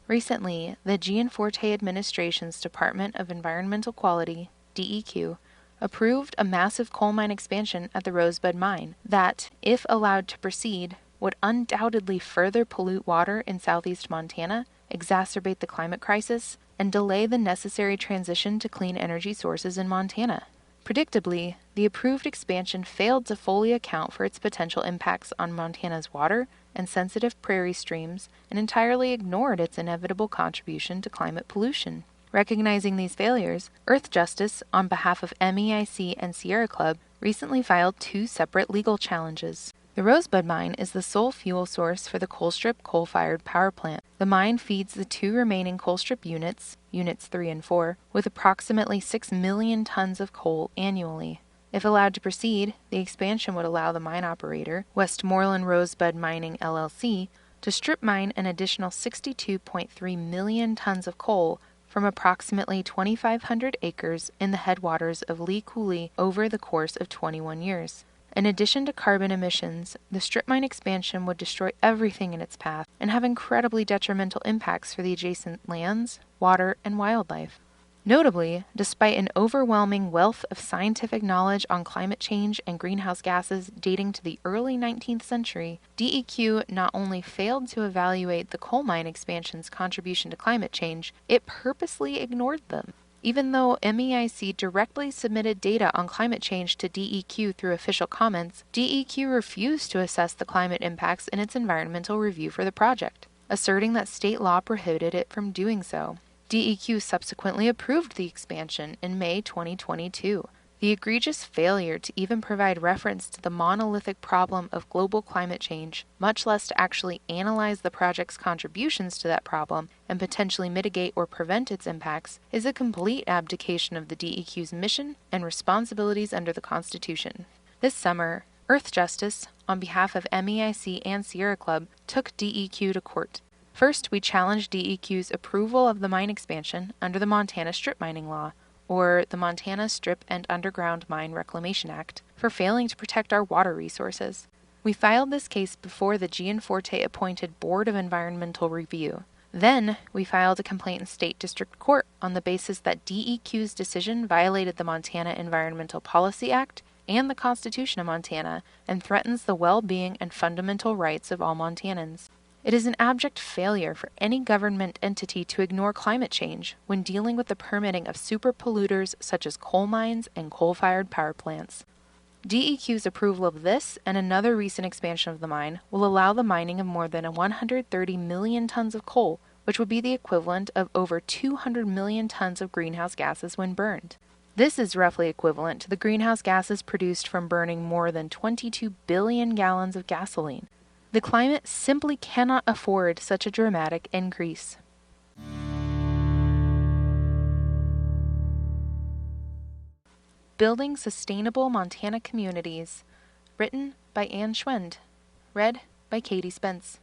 Recently, the Gianforte administration's Department of Environmental Quality, DEQ, approved a massive coal mine expansion at the Rosebud mine that, if allowed to proceed, would undoubtedly further pollute water in southeast Montana, exacerbate the climate crisis, and delay the necessary transition to clean energy sources in Montana. Predictably, the approved expansion failed to fully account for its potential impacts on Montana's water and sensitive prairie streams and entirely ignored its inevitable contribution to climate pollution. Recognizing these failures, Earth Justice, on behalf of MEIC and Sierra Club, recently filed 2 separate legal challenges. The Rosebud mine is the sole fuel source for the Colstrip coal-fired power plant. The mine feeds the 2 remaining Colstrip units, Units 3 and 4, with approximately 6 million tons of coal annually. If allowed to proceed, the expansion would allow the mine operator, Westmoreland Rosebud Mining LLC, to strip mine an additional 62.3 million tons of coal from approximately 2,500 acres in the headwaters of Lee Coulee over the course of 21 years. In addition to carbon emissions, the strip mine expansion would destroy everything in its path and have incredibly detrimental impacts for the adjacent lands, water, and wildlife. Notably, despite an overwhelming wealth of scientific knowledge on climate change and greenhouse gases dating to the early 19th century, DEQ not only failed to evaluate the coal mine expansion's contribution to climate change, it purposely ignored them. Even though MEIC directly submitted data on climate change to DEQ through official comments, DEQ refused to assess the climate impacts in its environmental review for the project, asserting that state law prohibited it from doing so. DEQ subsequently approved the expansion in May 2022. The egregious failure to even provide reference to the monolithic problem of global climate change, much less to actually analyze the project's contributions to that problem and potentially mitigate or prevent its impacts, is a complete abdication of the DEQ's mission and responsibilities under the Constitution. This summer, Earth Justice, on behalf of MEIC and Sierra Club, took DEQ to court. First, we challenged DEQ's approval of the mine expansion under the Montana strip mining law, or the Montana Strip and Underground Mine Reclamation Act, for failing to protect our water resources. We filed this case before the Gianforte-appointed Board of Environmental Review. Then, we filed a complaint in State District Court on the basis that DEQ's decision violated the Montana Environmental Policy Act and the Constitution of Montana and threatens the well-being and fundamental rights of all Montanans. It is an abject failure for any government entity to ignore climate change when dealing with the permitting of superpolluters such as coal mines and coal-fired power plants. DEQ's approval of this and another recent expansion of the mine will allow the mining of more than 130 million tons of coal, which would be the equivalent of over 200 million tons of greenhouse gases when burned. This is roughly equivalent to the greenhouse gases produced from burning more than 22 billion gallons of gasoline. The climate simply cannot afford such a dramatic increase. Building Sustainable Montana Communities, written by Anne Schwend, read by Katie Spence.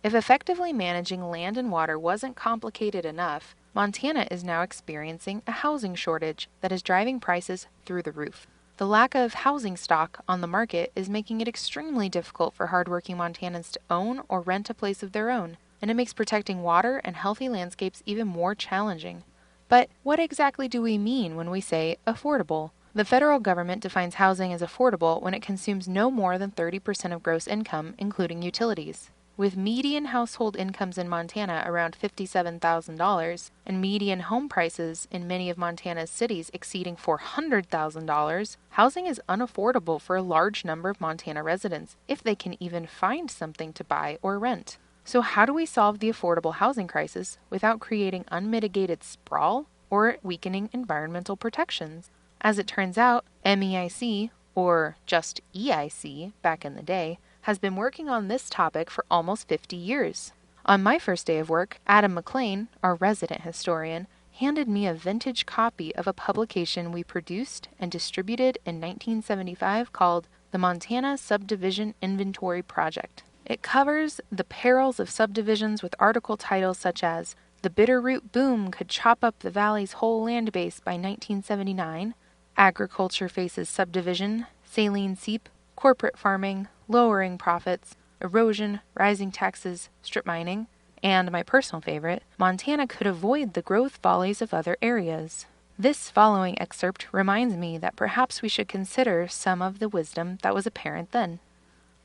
If effectively managing land and water wasn't complicated enough, Montana is now experiencing a housing shortage that is driving prices through the roof. The lack of housing stock on the market is making it extremely difficult for hardworking Montanans to own or rent a place of their own, and it makes protecting water and healthy landscapes even more challenging. But what exactly do we mean when we say affordable? The federal government defines housing as affordable when it consumes no more than 30% of gross income, including utilities. With median household incomes in Montana around $57,000 and median home prices in many of Montana's cities exceeding $400,000, housing is unaffordable for a large number of Montana residents if they can even find something to buy or rent. So how do we solve the affordable housing crisis without creating unmitigated sprawl or weakening environmental protections? As it turns out, MEIC, or just EIC back in the day, has been working on this topic for almost 50 years. On my first day of work, Adam McLane, our resident historian, handed me a vintage copy of a publication we produced and distributed in 1975 called the Montana Subdivision Inventory Project. It covers the perils of subdivisions with article titles such as "The Bitterroot Boom Could Chop Up the Valley's Whole Land Base by 1979," "Agriculture Faces Subdivision," "Saline Seep," "Corporate Farming," "Lowering Profits," "Erosion," "Rising Taxes," "Strip Mining," and my personal favorite, "Montana Could Avoid the Growth Follies of Other Areas." This following excerpt reminds me that perhaps we should consider some of the wisdom that was apparent then.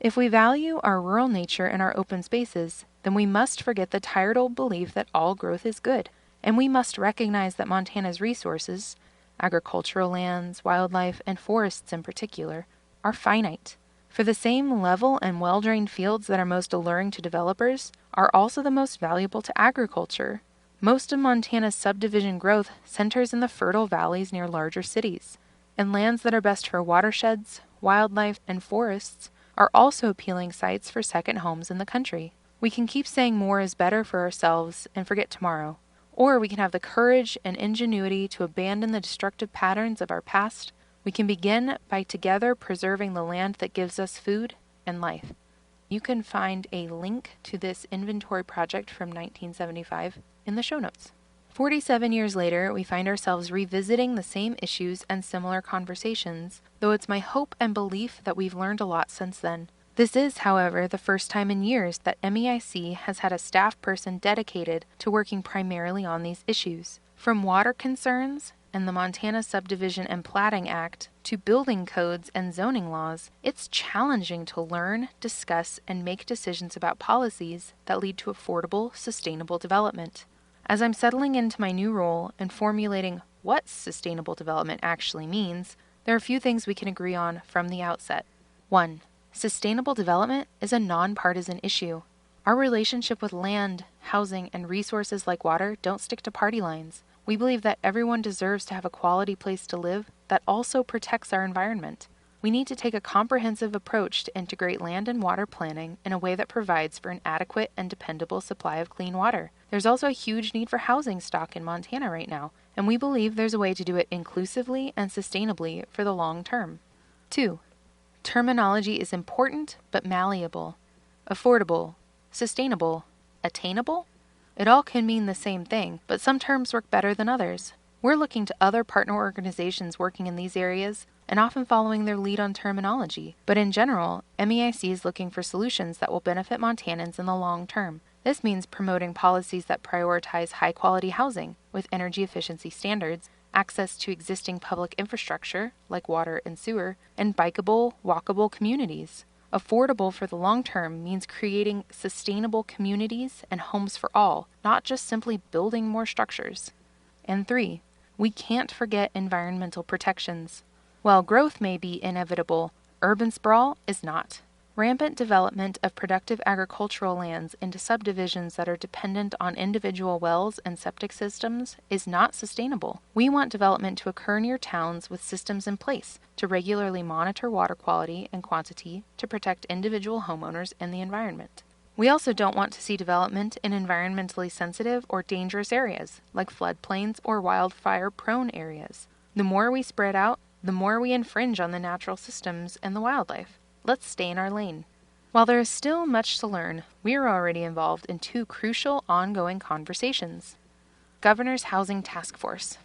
If we value our rural nature and our open spaces, then we must forget the tired old belief that all growth is good, and we must recognize that Montana's resources, agricultural lands, wildlife, and forests in particular, are finite. For the same level and well-drained fields that are most alluring to developers are also the most valuable to agriculture. Most of Montana's subdivision growth centers in the fertile valleys near larger cities, and lands that are best for watersheds, wildlife, and forests are also appealing sites for second homes in the country. We can keep saying more is better for ourselves and forget tomorrow, or we can have the courage and ingenuity to abandon the destructive patterns of our past. We can begin by together preserving the land that gives us food and life. You can find a link to this inventory project from 1975 in the show notes. 47 years later, we find ourselves revisiting the same issues and similar conversations, though it's my hope and belief that we've learned a lot since then. This is, however, the first time in years that MEIC has had a staff person dedicated to working primarily on these issues. From water concerns and the Montana Subdivision and Platting Act to building codes and zoning laws, it's challenging to learn, discuss, and make decisions about policies that lead to affordable, sustainable development. As I'm settling into my new role and formulating what sustainable development actually means, there are a few things we can agree on from the outset. 1. Sustainable development is a nonpartisan issue. Our relationship with land, housing, and resources like water don't stick to party lines. We believe that everyone deserves to have a quality place to live that also protects our environment. We need to take a comprehensive approach to integrate land and water planning in a way that provides for an adequate and dependable supply of clean water. There's also a huge need for housing stock in Montana right now, and we believe there's a way to do it inclusively and sustainably for the long term. 2. Terminology is important but malleable. Affordable, sustainable, attainable? It all can mean the same thing, but some terms work better than others. We're looking to other partner organizations working in these areas and often following their lead on terminology, but in general, MEIC is looking for solutions that will benefit Montanans in the long term. This means promoting policies that prioritize high-quality housing with energy efficiency standards, access to existing public infrastructure like water and sewer, and bikeable, walkable communities. Affordable for the long term means creating sustainable communities and homes for all, not just simply building more structures. And 3, we can't forget environmental protections. While growth may be inevitable, urban sprawl is not. Rampant development of productive agricultural lands into subdivisions that are dependent on individual wells and septic systems is not sustainable. We want development to occur near towns with systems in place to regularly monitor water quality and quantity to protect individual homeowners and the environment. We also don't want to see development in environmentally sensitive or dangerous areas, like floodplains or wildfire-prone areas. The more we spread out, the more we infringe on the natural systems and the wildlife. Let's stay in our lane. While there is still much to learn, we are already involved in 2 crucial ongoing conversations. Governor's Housing Task Force.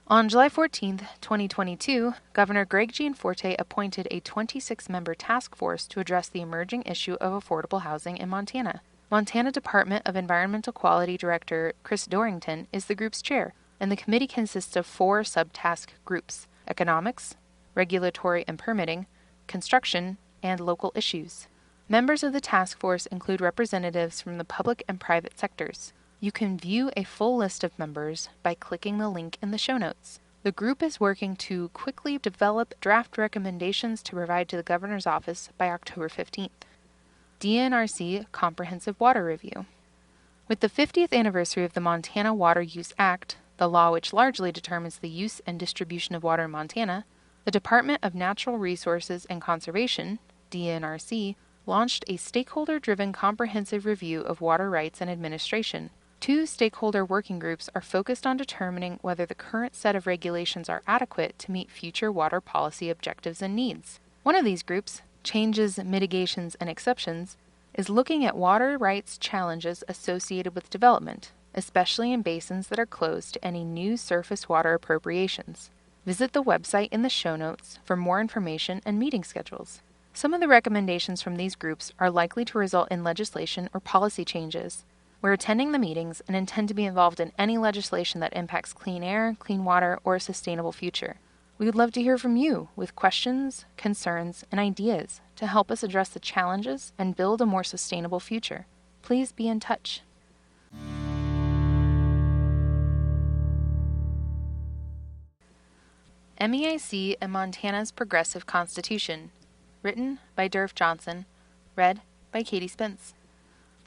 On July 14, 2022, Governor Greg Gianforte appointed a 26-member task force to address the emerging issue of affordable housing in Montana. Montana Department of Environmental Quality Director Chris Dorrington is the group's chair, and the committee consists of 4 subtask groups: economics, regulatory and permitting, construction, and local issues. Members of the task force include representatives from the public and private sectors. You can view a full list of members by clicking the link in the show notes. The group is working to quickly develop draft recommendations to provide to the governor's office by October 15th. DNRC Comprehensive Water Review. With the 50th anniversary of the Montana Water Use Act, the law which largely determines the use and distribution of water in Montana, the Department of Natural Resources and Conservation, DNRC, launched a stakeholder-driven comprehensive review of water rights and administration. 2 stakeholder working groups are focused on determining whether the current set of regulations are adequate to meet future water policy objectives and needs. One of these groups, Changes, Mitigations, and Exceptions, is looking at water rights challenges associated with development, especially in basins that are closed to any new surface water appropriations. Visit the website in the show notes for more information and meeting schedules. Some of the recommendations from these groups are likely to result in legislation or policy changes. We're attending the meetings and intend to be involved in any legislation that impacts clean air, clean water, or a sustainable future. We would love to hear from you with questions, concerns, and ideas to help us address the challenges and build a more sustainable future. Please be in touch. MEIC and Montana's Progressive Constitution. Written by Durf Johnson. Read by Katie Spence.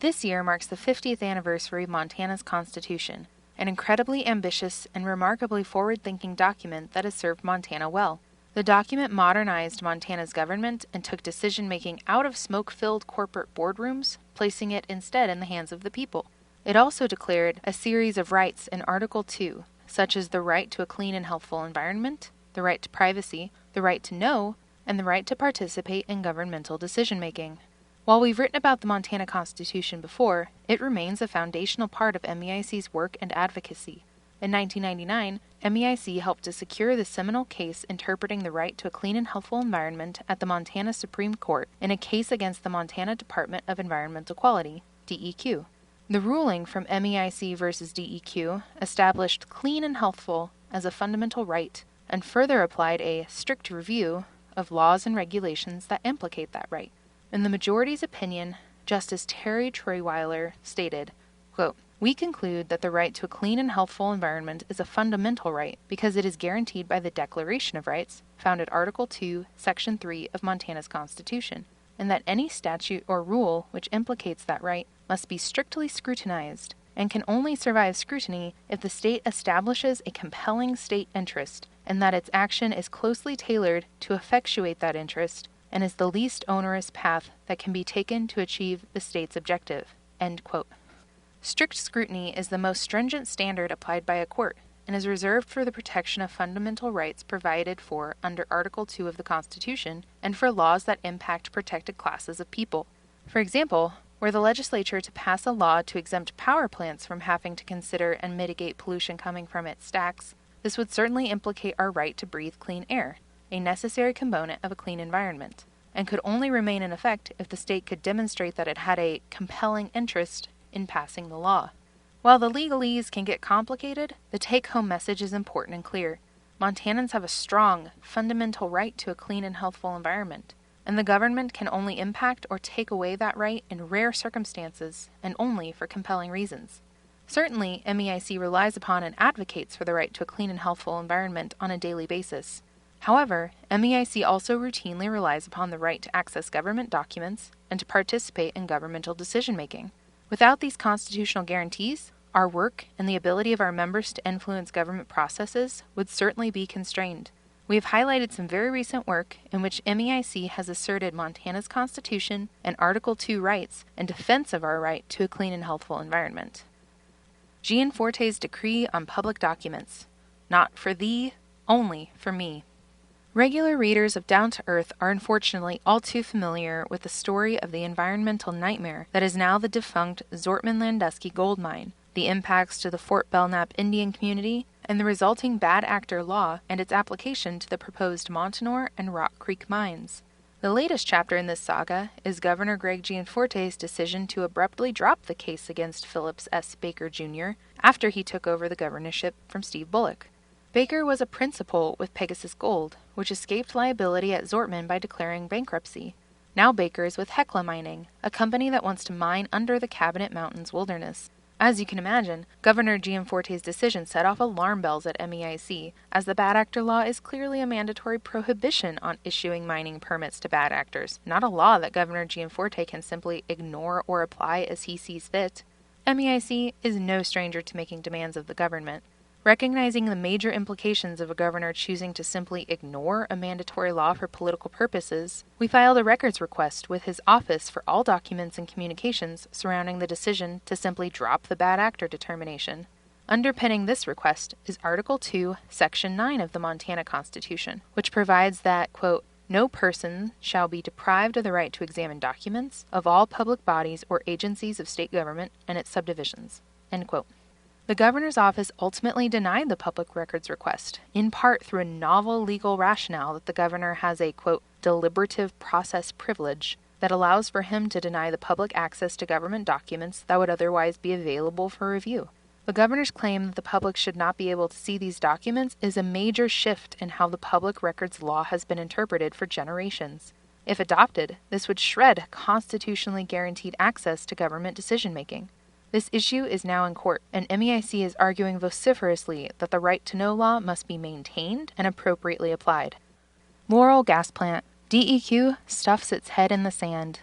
This year marks the 50th anniversary of Montana's Constitution, an incredibly ambitious and remarkably forward-thinking document that has served Montana well. The document modernized Montana's government and took decision-making out of smoke-filled corporate boardrooms, placing it instead in the hands of the people. It also declared a series of rights in Article 2, such as the right to a clean and healthful environment, the right to privacy, the right to know, and the right to participate in governmental decision-making. While we've written about the Montana Constitution before, it remains a foundational part of MEIC's work and advocacy. In 1999, MEIC helped to secure the seminal case interpreting the right to a clean and healthful environment at the Montana Supreme Court in a case against the Montana Department of Environmental Quality, DEQ. The ruling from MEIC versus DEQ established clean and healthful as a fundamental right and further applied a strict review of laws and regulations that implicate that right. In the majority's opinion, Justice Terry Troyweiler stated, quote, "We conclude that the right to a clean and healthful environment is a fundamental right because it is guaranteed by the Declaration of Rights found at Article 2, Section 3 of Montana's Constitution, and that any statute or rule which implicates that right must be strictly scrutinized and can only survive scrutiny if the state establishes a compelling state interest and that its action is closely tailored to effectuate that interest and is the least onerous path that can be taken to achieve the state's objective." End quote. Strict scrutiny is the most stringent standard applied by a court and is reserved for the protection of fundamental rights provided for under Article 2 of the Constitution and for laws that impact protected classes of people. For example, Were the legislature to pass a law to exempt power plants from having to consider and mitigate pollution coming from its stacks, this would certainly implicate our right to breathe clean air, a necessary component of a clean environment, and could only remain in effect if the state could demonstrate that it had a compelling interest in passing the law. While the legalese can get complicated, the take-home message is important and clear. Montanans have a strong, fundamental right to a clean and healthful environment, and the government can only impact or take away that right in rare circumstances and only for compelling reasons. Certainly, MEIC relies upon and advocates for the right to a clean and healthful environment on a daily basis. However, MEIC also routinely relies upon the right to access government documents and to participate in governmental decision-making. Without these constitutional guarantees, our work and the ability of our members to influence government processes would certainly be constrained. We have highlighted some very recent work in which MEIC has asserted Montana's Constitution and Article II rights in defense of our right to a clean and healthful environment. Gianforte's Decree on Public Documents. Not for thee, only for me. Regular readers of Down to Earth are unfortunately all too familiar with the story of the environmental nightmare that is now the defunct Zortman-Landusky gold mine, the impacts to the Fort Belknap Indian community, and the resulting bad actor law and its application to the proposed Montanore and Rock Creek mines. The latest chapter in this saga is Governor Greg Gianforte's decision to abruptly drop the case against Phillips S. Baker Jr. after he took over the governorship from Steve Bullock. Baker was a principal with Pegasus Gold, which escaped liability at Zortman by declaring bankruptcy. Now Baker is with Hecla Mining, a company that wants to mine under the Cabinet Mountains wilderness. As you can imagine, Governor Gianforte's decision set off alarm bells at MEIC, as the bad actor law is clearly a mandatory prohibition on issuing mining permits to bad actors, not a law that Governor Gianforte can simply ignore or apply as he sees fit. MEIC is no stranger to making demands of the government. Recognizing the major implications of a governor choosing to simply ignore a mandatory law for political purposes, we filed a records request with his office for all documents and communications surrounding the decision to simply drop the bad actor determination. Underpinning this request is Article 2, Section 9 of the Montana Constitution, which provides that, quote, no person shall be deprived of the right to examine documents of all public bodies or agencies of state government and its subdivisions, end quote. The governor's office ultimately denied the public records request, in part through a novel legal rationale that the governor has a, quote, deliberative process privilege that allows for him to deny the public access to government documents that would otherwise be available for review. The governor's claim that the public should not be able to see these documents is a major shift in how the public records law has been interpreted for generations. If adopted, this would shred constitutionally guaranteed access to government decision-making. This issue is now in court, and MEIC is arguing vociferously that the right to know law must be maintained and appropriately applied. Laurel Gas Plant. DEQ stuffs its head in the sand.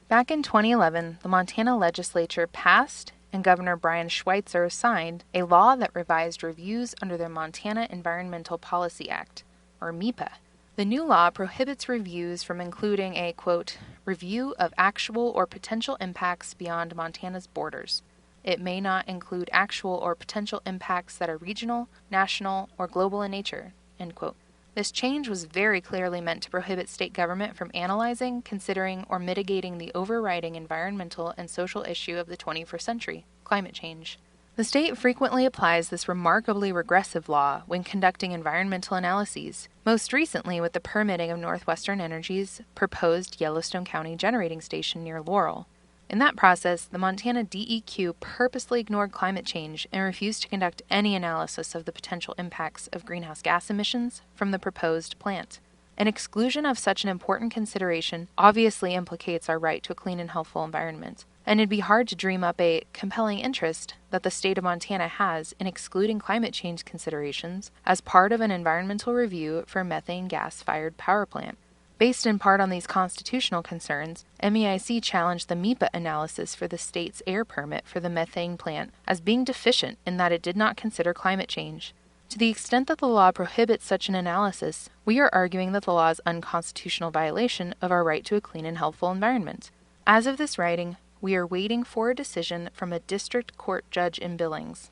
Back in 2011, the Montana legislature passed and Governor Brian Schweitzer signed a law that revised reviews under the Montana Environmental Policy Act, or MEPA. The new law prohibits reviews from including a, quote, review of actual or potential impacts beyond Montana's borders. It may not include actual or potential impacts that are regional, national, or global in nature, end quote. This change was very clearly meant to prohibit state government from analyzing, considering, or mitigating the overriding environmental and social issue of the 21st century, climate change. The state frequently applies this remarkably regressive law when conducting environmental analyses, most recently with the permitting of Northwestern Energy's proposed Yellowstone County generating station near Laurel. In that process, the Montana DEQ purposely ignored climate change and refused to conduct any analysis of the potential impacts of greenhouse gas emissions from the proposed plant. An exclusion of such an important consideration obviously implicates our right to a clean and healthful environment, and it'd be hard to dream up a compelling interest that the state of Montana has in excluding climate change considerations as part of an environmental review for a methane gas-fired power plant. Based in part on these constitutional concerns, MEIC challenged the MEPA analysis for the state's air permit for the methane plant as being deficient in that it did not consider climate change. To the extent that the law prohibits such an analysis, we are arguing that the law is unconstitutional violation of our right to a clean and healthful environment. As of this writing, we are waiting for a decision from a district court judge in Billings.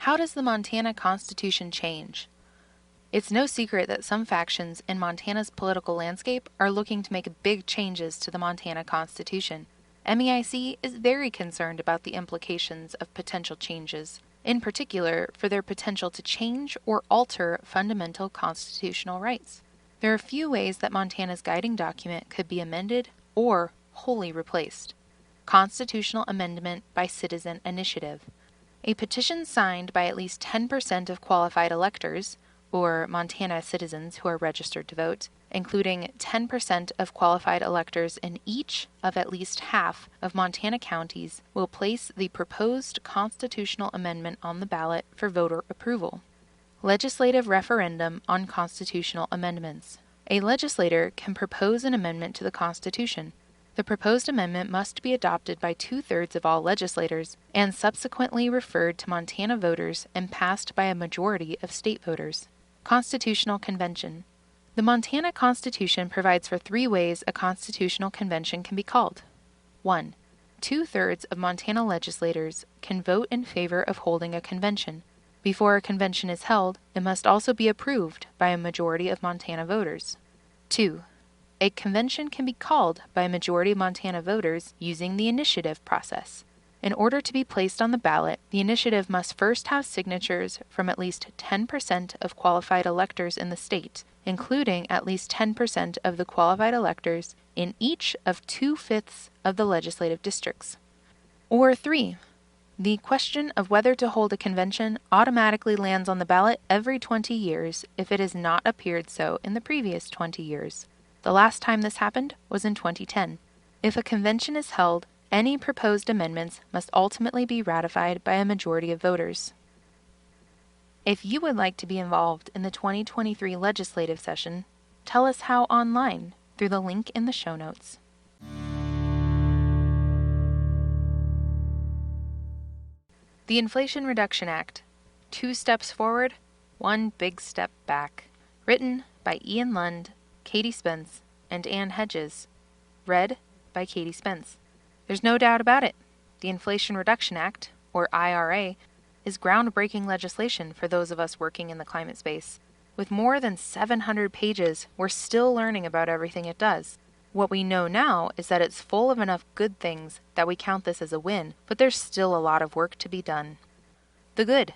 How does the Montana Constitution change? It's no secret that some factions in Montana's political landscape are looking to make big changes to the Montana Constitution. MEIC is very concerned about the implications of potential changes, in particular for their potential to change or alter fundamental constitutional rights. There are a few ways that Montana's guiding document could be amended or wholly replaced. Constitutional amendment by citizen initiative. A petition signed by at least 10% of qualified electors, or Montana citizens who are registered to vote, including 10% of qualified electors in each of at least half of Montana counties, will place the proposed constitutional amendment on the ballot for voter approval. Legislative referendum on constitutional amendments. A legislator can propose an amendment to the Constitution. The proposed amendment must be adopted by 2/3 of all legislators and subsequently referred to Montana voters and passed by a majority of state voters. Constitutional Convention. The Montana Constitution provides for 3 ways a constitutional convention can be called. 1. 2/3 of Montana legislators can vote in favor of holding a convention. Before a convention is held, it must also be approved by a majority of Montana voters. 2. A convention can be called by a majority of Montana voters using the initiative process. In order to be placed on the ballot, the initiative must first have signatures from at least 10% of qualified electors in the state, including at least 10% of the qualified electors in each of 2/5 of the legislative districts. Or 3. The question of whether to hold a convention automatically lands on the ballot every 20 years if it has not appeared so in the previous 20 years. The last time this happened was in 2010. If a convention is held, any proposed amendments must ultimately be ratified by a majority of voters. If you would like to be involved in the 2023 legislative session, tell us how online through the link in the show notes. The Inflation Reduction Act. 2 steps forward, 1 big step back. Written by Ian Lund, Katie Spence, and Ann Hedges. Read by Katie Spence. There's no doubt about it. The Inflation Reduction Act, or IRA, is groundbreaking legislation for those of us working in the climate space. With more than 700 pages, we're still learning about everything it does. What we know now is that it's full of enough good things that we count this as a win, but there's still a lot of work to be done. The good.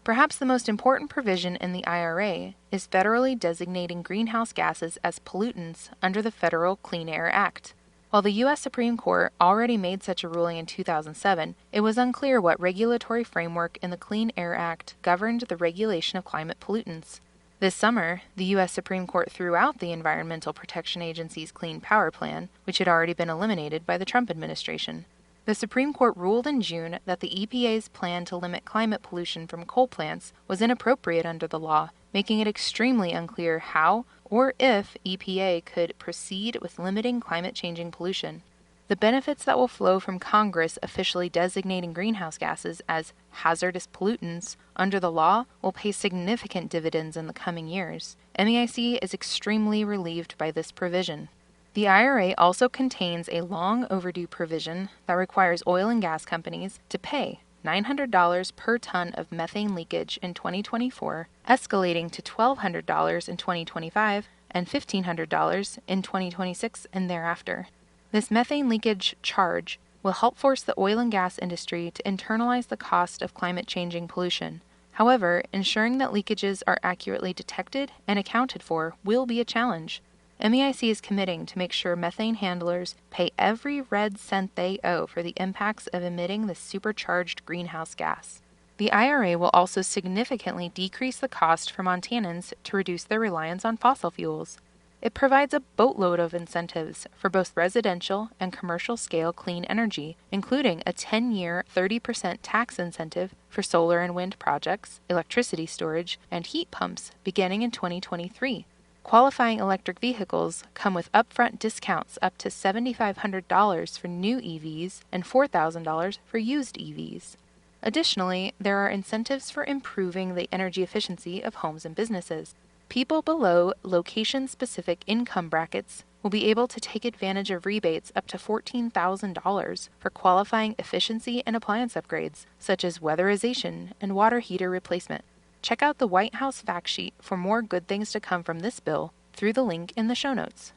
Perhaps the most important provision in the IRA is federally designating greenhouse gases as pollutants under the Federal Clean Air Act. While the U.S. Supreme Court already made such a ruling in 2007, it was unclear what regulatory framework in the Clean Air Act governed the regulation of climate pollutants. This summer, the U.S. Supreme Court threw out the Environmental Protection Agency's Clean Power Plan, which had already been eliminated by the Trump administration. The Supreme Court ruled in June that the EPA's plan to limit climate pollution from coal plants was inappropriate under the law, making it extremely unclear how or if EPA could proceed with limiting climate-changing pollution. The benefits that will flow from Congress officially designating greenhouse gases as hazardous pollutants under the law will pay significant dividends in the coming years. MEIC is extremely relieved by this provision. The IRA also contains a long overdue provision that requires oil and gas companies to pay $900 per ton of methane leakage in 2024, escalating to $1,200 in 2025 and $1,500 in 2026 and thereafter. This methane leakage charge will help force the oil and gas industry to internalize the cost of climate-changing pollution. However, ensuring that leakages are accurately detected and accounted for will be a challenge. MEIC is committing to make sure methane handlers pay every red cent they owe for the impacts of emitting this supercharged greenhouse gas. The IRA will also significantly decrease the cost for Montanans to reduce their reliance on fossil fuels. It provides a boatload of incentives for both residential and commercial scale clean energy, including a 10-year 30% tax incentive for solar and wind projects, electricity storage, and heat pumps beginning in 2023. Qualifying electric vehicles come with upfront discounts up to $7,500 for new EVs and $4,000 for used EVs. Additionally, there are incentives for improving the energy efficiency of homes and businesses. People below location-specific income brackets will be able to take advantage of rebates up to $14,000 for qualifying efficiency and appliance upgrades, such as weatherization and water heater replacement. check out the White House fact sheet for more good things to come from this bill through the link in the show notes.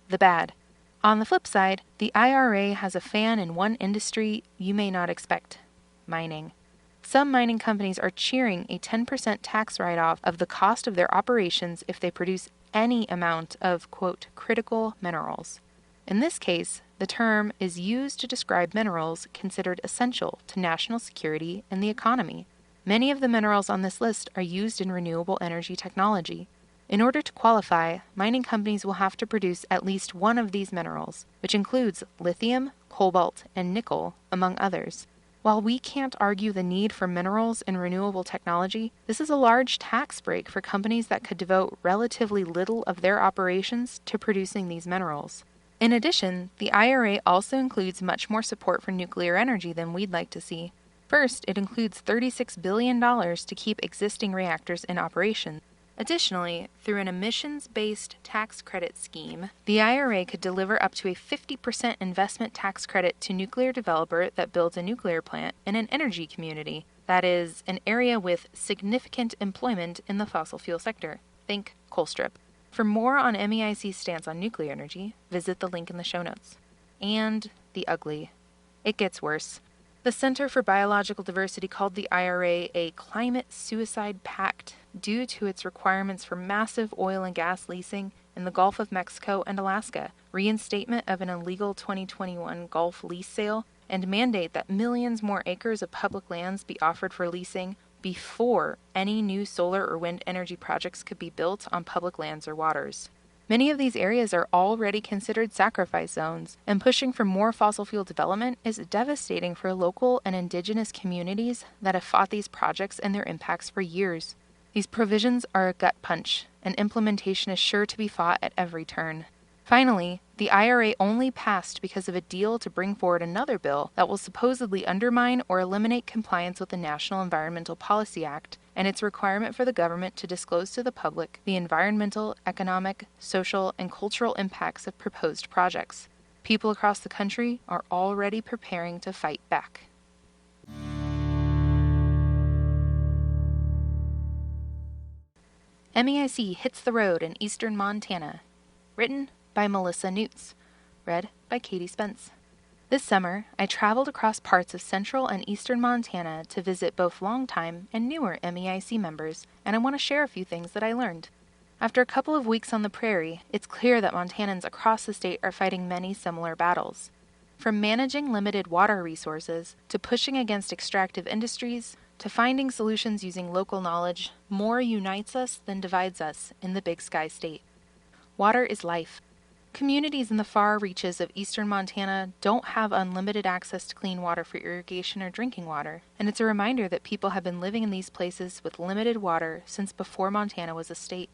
The bad. On the flip side, the IRA has a fan in one industry you may not expect: mining. Some mining companies are cheering a 10% tax write-off of the cost of their operations if they produce any amount of, quote, critical minerals. In this case, the term is used to describe minerals considered essential to national security and the economy. Many of the minerals on this list are used in renewable energy technology. In order to qualify, mining companies will have to produce at least one of these minerals, which includes lithium, cobalt, and nickel, among others. While we can't argue the need for minerals in renewable technology, this is a large tax break for companies that could devote relatively little of their operations to producing these minerals. In addition, the IRA also includes much more support for nuclear energy than we'd like to see. First, it includes $36 billion to keep existing reactors in operation. Additionally, through an emissions-based tax credit scheme, the IRA could deliver up to a 50% investment tax credit to nuclear developer that builds a nuclear plant in an energy community, that is, an area with significant employment in the fossil fuel sector. Think Colstrip. For more on MEIC's stance on nuclear energy, visit the link in the show notes. And the ugly. It gets worse. The Center for Biological Diversity called the IRA a climate suicide pact due to its requirements for massive oil and gas leasing in the Gulf of Mexico and Alaska, reinstatement of an illegal 2021 Gulf lease sale, and mandate that millions more acres of public lands be offered for leasing before any new solar or wind energy projects could be built on public lands or waters. Many of these areas are already considered sacrifice zones, and pushing for more fossil fuel development is devastating for local and indigenous communities that have fought these projects and their impacts for years. These provisions are a gut punch, and implementation is sure to be fought at every turn. Finally, the IRA only passed because of a deal to bring forward another bill that will supposedly undermine or eliminate compliance with the National Environmental Policy Act and its requirement for the government to disclose to the public the environmental, economic, social, and cultural impacts of proposed projects. People across the country are already preparing to fight back. MEIC hits the road in eastern Montana. Written by Melissa Newts. Read by Katie Spence. This summer, I traveled across parts of central and eastern Montana to visit both longtime and newer MEIC members, and I want to share a few things that I learned. After a couple of weeks on the prairie, it's clear that Montanans across the state are fighting many similar battles. From managing limited water resources, to pushing against extractive industries, to finding solutions using local knowledge, more unites us than divides us in the Big Sky State. Water is life. Communities in the far reaches of eastern Montana don't have unlimited access to clean water for irrigation or drinking water, and it's a reminder that people have been living in these places with limited water since before Montana was a state.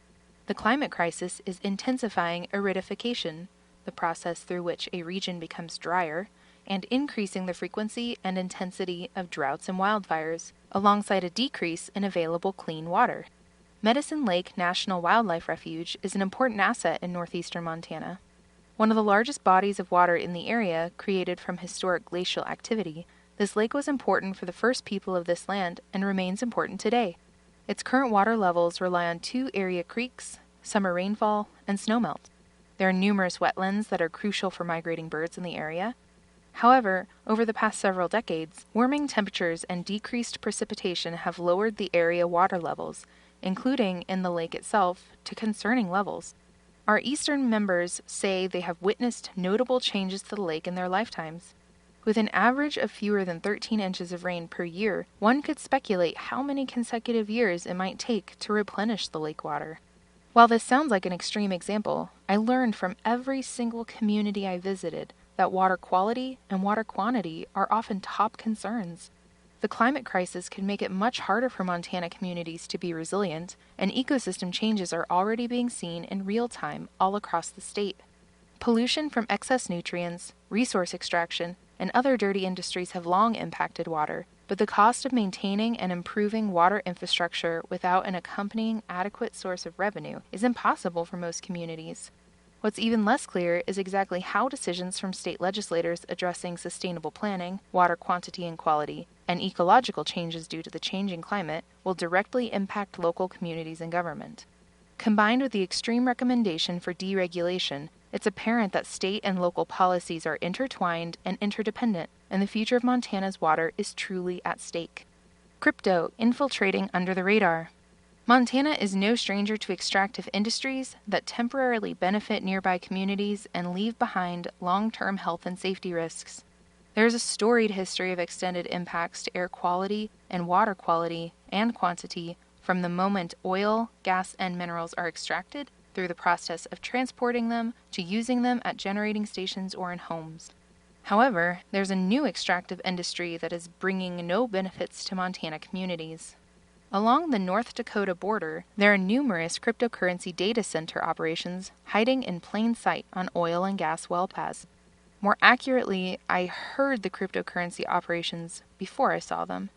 The climate crisis is intensifying aridification, the process through which a region becomes drier, and increasing the frequency and intensity of droughts and wildfires, alongside a decrease in available clean water. Medicine Lake National Wildlife Refuge is an important asset in northeastern Montana. One of the largest bodies of water in the area, created from historic glacial activity, this lake was important for the first people of this land and remains important today. Its current water levels rely on two area creeks, summer rainfall, and snowmelt. There are numerous wetlands that are crucial for migrating birds in the area. However, over the past several decades, warming temperatures and decreased precipitation have lowered the area water levels, including in the lake itself, to concerning levels. Our eastern members say they have witnessed notable changes to the lake in their lifetimes. With an average of fewer than 13 inches of rain per year, one could speculate how many consecutive years it might take to replenish the lake water. While this sounds like an extreme example, I learned from every single community I visited that water quality and water quantity are often top concerns. The climate crisis could make it much harder for Montana communities to be resilient, and ecosystem changes are already being seen in real time all across the state. Pollution from excess nutrients, resource extraction, and other dirty industries have long impacted water, but the cost of maintaining and improving water infrastructure without an accompanying adequate source of revenue is impossible for most communities. What's even less clear is exactly how decisions from state legislators addressing sustainable planning, water quantity and quality, and ecological changes due to the changing climate will directly impact local communities and government. Combined with the extreme recommendation for deregulation, it's apparent that state and local policies are intertwined and interdependent, and the future of Montana's water is truly at stake. Crypto infiltrating under the radar. Montana is no stranger to extractive industries that temporarily benefit nearby communities and leave behind long-term health and safety risks. There is a storied history of extended impacts to air quality and water quality and quantity from the moment oil, gas, and minerals are extracted through the process of transporting them to using them at generating stations or in homes. However, there's a new extractive industry that is bringing no benefits to Montana communities. Along the North Dakota border, there are numerous cryptocurrency data center operations hiding in plain sight on oil and gas well paths. More accurately, I heard the cryptocurrency operations before I saw them.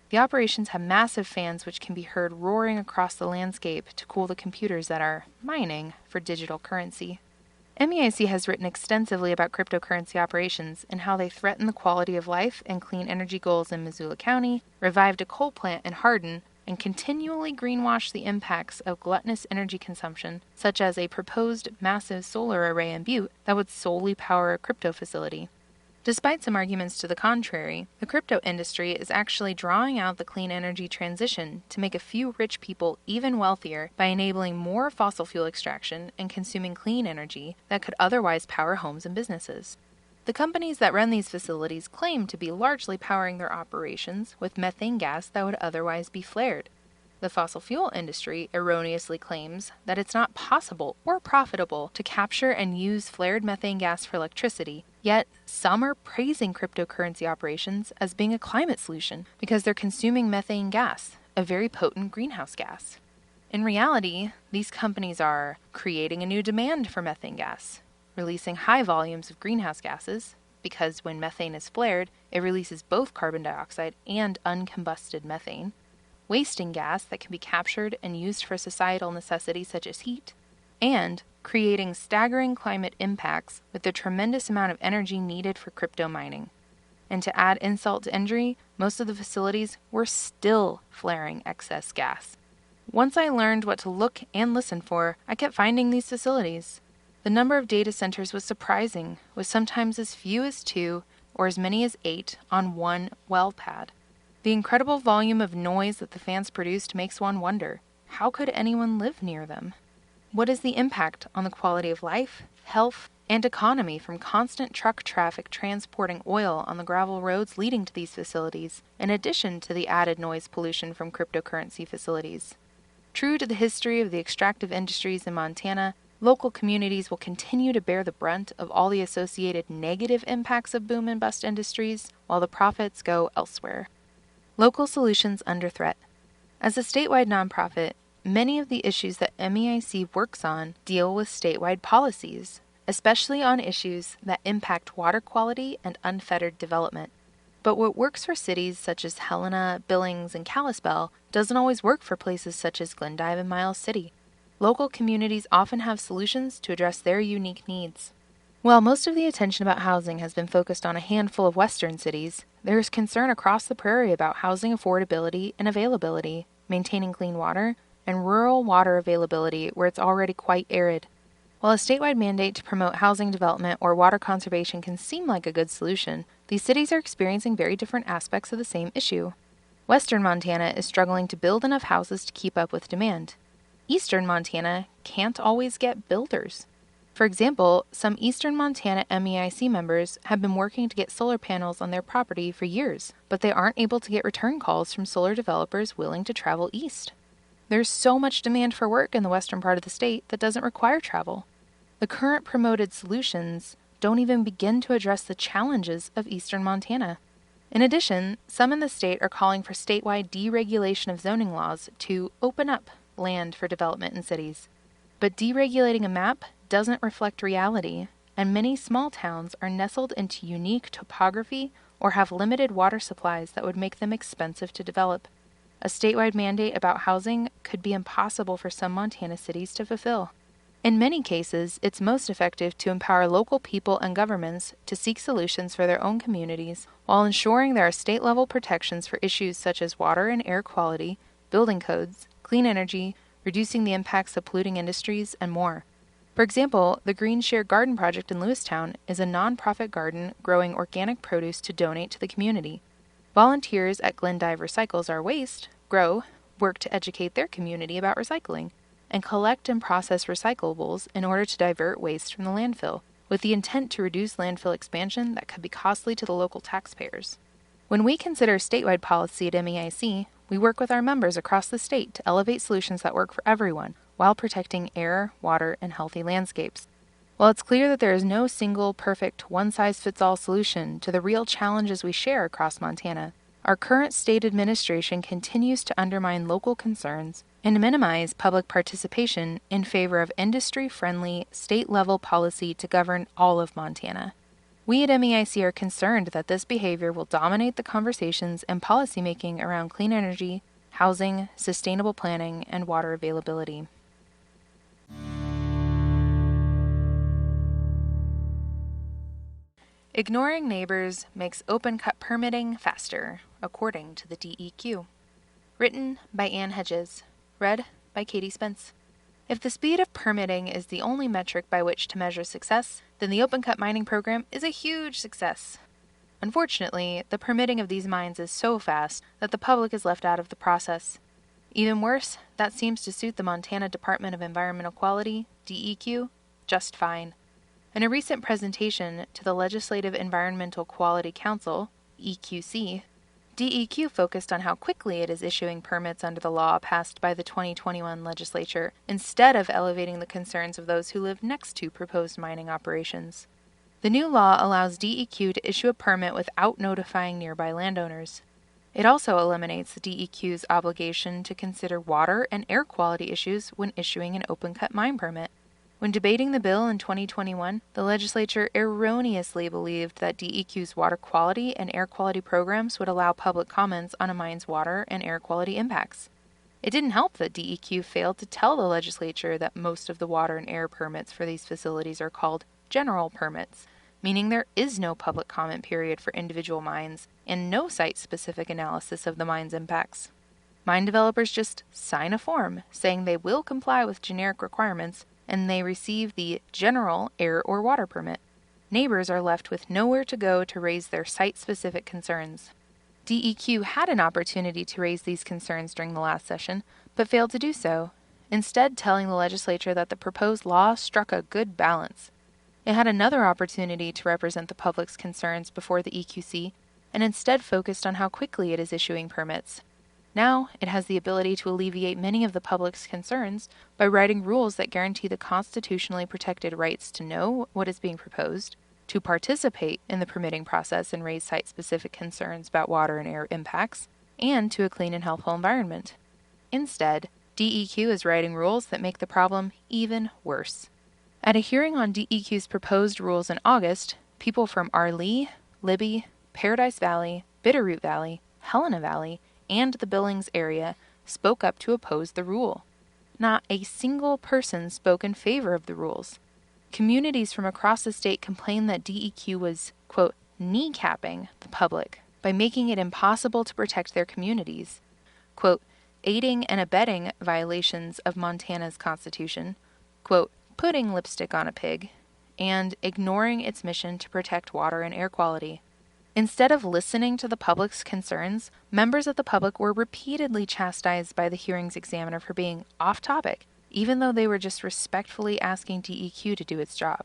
The operations have massive fans which can be heard roaring across the landscape to cool the computers that are mining for digital currency. MEIC has written extensively about cryptocurrency operations and how they threaten the quality of life and clean energy goals in Missoula County, revived a coal plant in Hardin, and continually greenwash the impacts of gluttonous energy consumption, such as a proposed massive solar array in Butte that would solely power a crypto facility. Despite some arguments to the contrary, the crypto industry is actually drawing out the clean energy transition to make a few rich people even wealthier by enabling more fossil fuel extraction and consuming clean energy that could otherwise power homes and businesses. The companies that run these facilities claim to be largely powering their operations with methane gas that would otherwise be flared. The fossil fuel industry erroneously claims that it's not possible or profitable to capture and use flared methane gas for electricity, yet some are praising cryptocurrency operations as being a climate solution because they're consuming methane gas, a very potent greenhouse gas. In reality, these companies are creating a new demand for methane gas, releasing high volumes of greenhouse gases, because when methane is flared, it releases both carbon dioxide and uncombusted methane, wasting gas that can be captured and used for societal necessities such as heat, and creating staggering climate impacts with the tremendous amount of energy needed for crypto mining. And to add insult to injury, most of the facilities were still flaring excess gas. Once I learned what to look and listen for, I kept finding these facilities. The number of data centers was surprising, with sometimes as few as 2 or as many as 8 on one well pad. The incredible volume of noise that the fans produced makes one wonder, how could anyone live near them? What is the impact on the quality of life, health, and economy from constant truck traffic transporting oil on the gravel roads leading to these facilities, in addition to the added noise pollution from cryptocurrency facilities? True to the history of the extractive industries in Montana, local communities will continue to bear the brunt of all the associated negative impacts of boom and bust industries, while the profits go elsewhere. Local solutions under threat. As a statewide nonprofit, many of the issues that MEIC works on deal with statewide policies, especially on issues that impact water quality and unfettered development. But what works for cities such as Helena, Billings, and Kalispell doesn't always work for places such as Glendive and Miles City. Local communities often have solutions to address their unique needs. While most of the attention about housing has been focused on a handful of western cities, there is concern across the prairie about housing affordability and availability, maintaining clean water, and rural water availability where it's already quite arid. While a statewide mandate to promote housing development or water conservation can seem like a good solution, these cities are experiencing very different aspects of the same issue. Western Montana is struggling to build enough houses to keep up with demand. Eastern Montana can't always get builders. For example, some Eastern Montana MEIC members have been working to get solar panels on their property for years, but they aren't able to get return calls from solar developers willing to travel east. There's so much demand for work in the western part of the state that doesn't require travel. The current promoted solutions don't even begin to address the challenges of Eastern Montana. In addition, some in the state are calling for statewide deregulation of zoning laws to open up land for development in cities. But deregulating a map doesn't reflect reality, and many small towns are nestled into unique topography or have limited water supplies that would make them expensive to develop. A statewide mandate about housing could be impossible for some Montana cities to fulfill. In many cases, it's most effective to empower local people and governments to seek solutions for their own communities while ensuring there are state-level protections for issues such as water and air quality, building codes, clean energy, reducing the impacts of polluting industries, and more. For example, the Green Share Garden Project in Lewistown is a nonprofit garden growing organic produce to donate to the community. Volunteers at Glendive Recycles Our Waste, GROW, work to educate their community about recycling, and collect and process recyclables in order to divert waste from the landfill, with the intent to reduce landfill expansion that could be costly to the local taxpayers. When we consider statewide policy at MEIC, we work with our members across the state to elevate solutions that work for everyone, while protecting air, water, and healthy landscapes. While it's clear that there is no single, perfect, one-size-fits-all solution to the real challenges we share across Montana, our current state administration continues to undermine local concerns and minimize public participation in favor of industry-friendly, state-level policy to govern all of Montana. We at MEIC are concerned that this behavior will dominate the conversations and policymaking around clean energy, housing, sustainable planning, and water availability. Ignoring neighbors makes open-cut permitting faster, according to the DEQ. Written by Ann Hedges. Read by Katie Spence. If the speed of permitting is the only metric by which to measure success, then the open-cut mining program is a huge success. Unfortunately, the permitting of these mines is so fast that the public is left out of the process. Even worse, that seems to suit the Montana Department of Environmental Quality, DEQ, just fine. In a recent presentation to the Legislative Environmental Quality Council, EQC, DEQ focused on how quickly it is issuing permits under the law passed by the 2021 legislature, instead of elevating the concerns of those who live next to proposed mining operations. The new law allows DEQ to issue a permit without notifying nearby landowners. It also eliminates the DEQ's obligation to consider water and air quality issues when issuing an open-cut mine permit. When debating the bill in 2021, the legislature erroneously believed that DEQ's water quality and air quality programs would allow public comments on a mine's water and air quality impacts. It didn't help that DEQ failed to tell the legislature that most of the water and air permits for these facilities are called general permits, meaning there is no public comment period for individual mines and no site-specific analysis of the mine's impacts. Mine developers just sign a form saying they will comply with generic requirements, and they receive the general air or water permit. Neighbors are left with nowhere to go to raise their site-specific concerns. DEQ had an opportunity to raise these concerns during the last session, but failed to do so, instead telling the legislature that the proposed law struck a good balance. It had another opportunity to represent the public's concerns before the EQC, and instead focused on how quickly it is issuing permits. Now, it has the ability to alleviate many of the public's concerns by writing rules that guarantee the constitutionally protected rights to know what is being proposed, to participate in the permitting process and raise site-specific concerns about water and air impacts, and to a clean and healthful environment. Instead, DEQ is writing rules that make the problem even worse. At a hearing on DEQ's proposed rules in August, people from Arlee, Libby, Paradise Valley, Bitterroot Valley, Helena Valley, and the Billings area spoke up to oppose the rule. Not a single person spoke in favor of the rules. Communities from across the state complained that DEQ was, quote, kneecapping the public by making it impossible to protect their communities, quote, aiding and abetting violations of Montana's Constitution, quote, putting lipstick on a pig, and ignoring its mission to protect water and air quality. Instead of listening to the public's concerns, members of the public were repeatedly chastised by the hearings examiner for being off topic, even though they were just respectfully asking DEQ to do its job.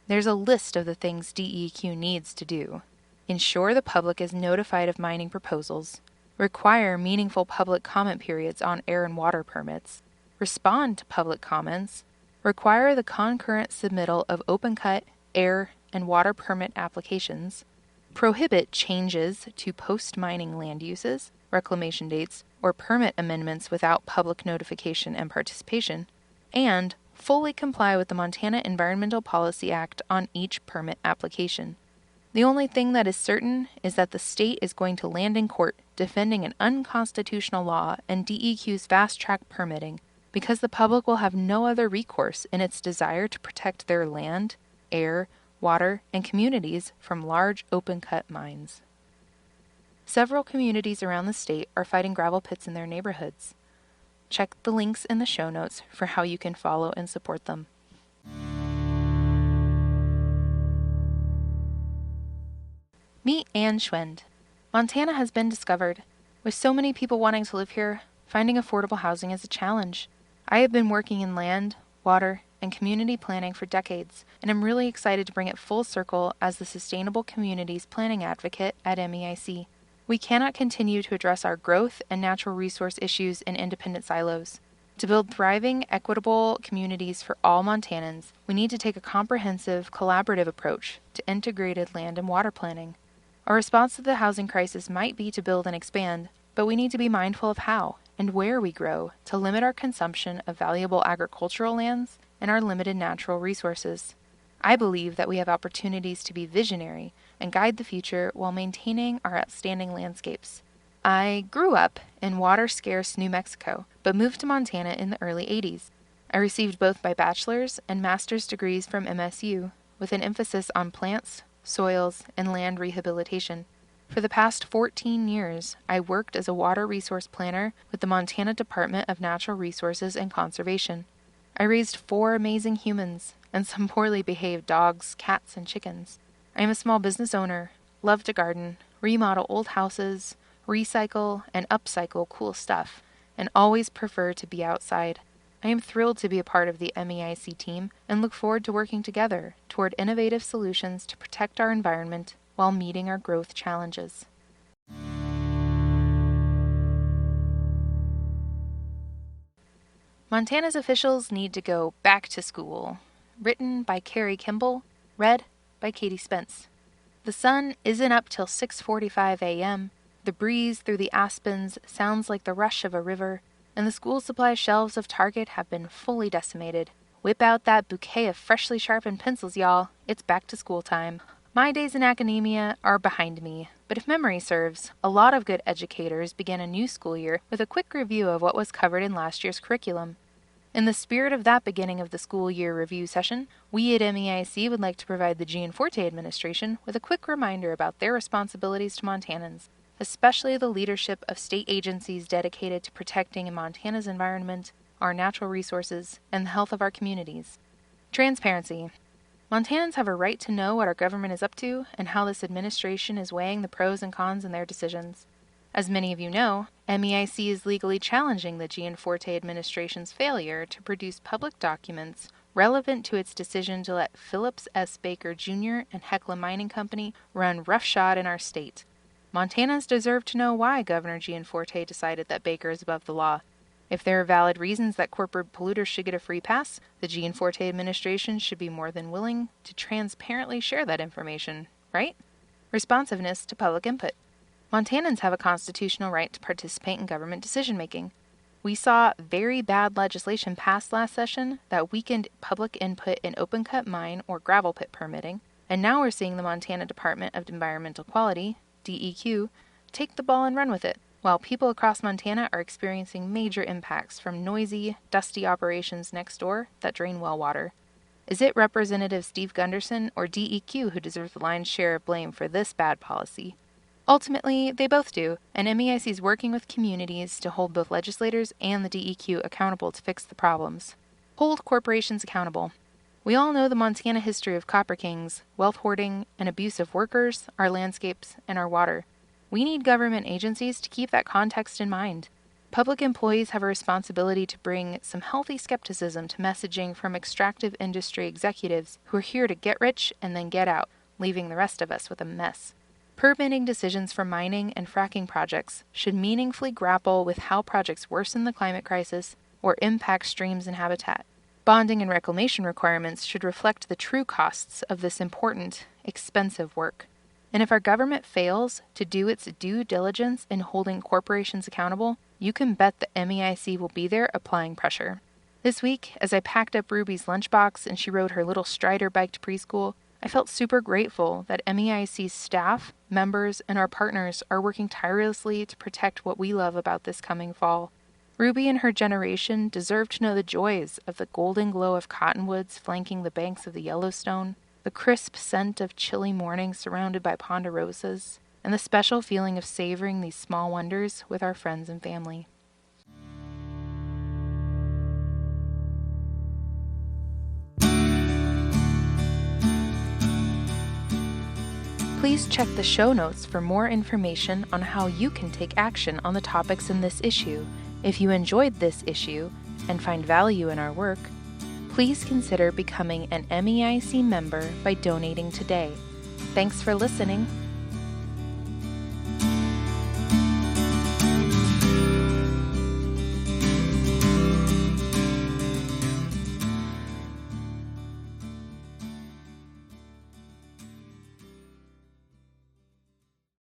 There's a list of the things DEQ needs to do. Ensure the public is notified of mining proposals, require meaningful public comment periods on air and water permits, respond to public comments, require the concurrent submittal of open-cut, air, and water permit applications, prohibit changes to post-mining land uses, reclamation dates, or permit amendments without public notification and participation, and fully comply with the Montana Environmental Policy Act on each permit application. The only thing that is certain is that the state is going to land in court defending an unconstitutional law and DEQ's fast-track permitting, because the public will have no other recourse in its desire to protect their land, air, water, and communities from large open-cut mines. Several communities around the state are fighting gravel pits in their neighborhoods. Check the links in the show notes for how you can follow and support them. Meet Anne Schwend. Montana has been discovered. With so many people wanting to live here, finding affordable housing is a challenge. I have been working in land, water, and community planning for decades, and I'm really excited to bring it full circle as the Sustainable Communities Planning Advocate at MEIC. We cannot continue to address our growth and natural resource issues in independent silos. To build thriving, equitable communities for all Montanans, we need to take a comprehensive, collaborative approach to integrated land and water planning. Our response to the housing crisis might be to build and expand, but we need to be mindful of how and where we grow to limit our consumption of valuable agricultural lands and our limited natural resources. I believe that we have opportunities to be visionary and guide the future while maintaining our outstanding landscapes. I grew up in water-scarce New Mexico, but moved to Montana in the early 80s. I received both my bachelor's and master's degrees from MSU, with an emphasis on plants, soils, and land rehabilitation. For the past 14 years, I worked as a water resource planner with the Montana Department of Natural Resources and Conservation. I raised 4 amazing humans and some poorly behaved dogs, cats, and chickens. I am a small business owner, love to garden, remodel old houses, recycle and upcycle cool stuff, and always prefer to be outside. I am thrilled to be a part of the MEIC team and look forward to working together toward innovative solutions to protect our environment while meeting our growth challenges. Montana's officials need to go back to school. Written by Carrie Kimball, read by Katie Spence. The sun isn't up till 6:45 a.m. The breeze through the aspens sounds like the rush of a river, and the school supply shelves of Target have been fully decimated. Whip out that bouquet of freshly sharpened pencils, y'all. It's back to school time. My days in academia are behind me, but if memory serves, a lot of good educators began a new school year with a quick review of what was covered in last year's curriculum. In the spirit of that beginning of the school year review session, we at MEIC would like to provide the Gianforte administration with a quick reminder about their responsibilities to Montanans, especially the leadership of state agencies dedicated to protecting Montana's environment, our natural resources, and the health of our communities. Transparency. Montanans have a right to know what our government is up to and how this administration is weighing the pros and cons in their decisions. As many of you know, MEIC is legally challenging the Gianforte administration's failure to produce public documents relevant to its decision to let Phillips S. Baker Jr. and Hecla Mining Company run roughshod in our state. Montanans deserve to know why Governor Gianforte decided that Baker is above the law. If there are valid reasons that corporate polluters should get a free pass, the Gianforte administration should be more than willing to transparently share that information, right? Responsiveness to public input. Montanans have a constitutional right to participate in government decision-making. We saw very bad legislation passed last session that weakened public input in open-cut mine or gravel pit permitting, and now we're seeing the Montana Department of Environmental Quality, DEQ, take the ball and run with it, while people across Montana are experiencing major impacts from noisy, dusty operations next door that drain well water. Is it Representative Steve Gunderson or DEQ who deserves the lion's share of blame for this bad policy? Ultimately, they both do, and MEIC is working with communities to hold both legislators and the DEQ accountable to fix the problems. Hold corporations accountable. We all know the Montana history of copper kings, wealth hoarding, and abuse of workers, our landscapes, and our water. We need government agencies to keep that context in mind. Public employees have a responsibility to bring some healthy skepticism to messaging from extractive industry executives who are here to get rich and then get out, leaving the rest of us with a mess. Permitting decisions for mining and fracking projects should meaningfully grapple with how projects worsen the climate crisis or impact streams and habitat. Bonding and reclamation requirements should reflect the true costs of this important, expensive work. And if our government fails to do its due diligence in holding corporations accountable, you can bet the MEIC will be there applying pressure. This week, as I packed up Ruby's lunchbox and she rode her little Strider bike to preschool, I felt super grateful that MEIC's staff, members, and our partners are working tirelessly to protect what we love about this coming fall. Ruby and her generation deserve to know the joys of the golden glow of cottonwoods flanking the banks of the Yellowstone, the crisp scent of chilly mornings surrounded by ponderosas, and the special feeling of savoring these small wonders with our friends and family. Please check the show notes for more information on how you can take action on the topics in this issue. If you enjoyed this issue and find value in our work, please consider becoming an MEIC member by donating today. Thanks for listening.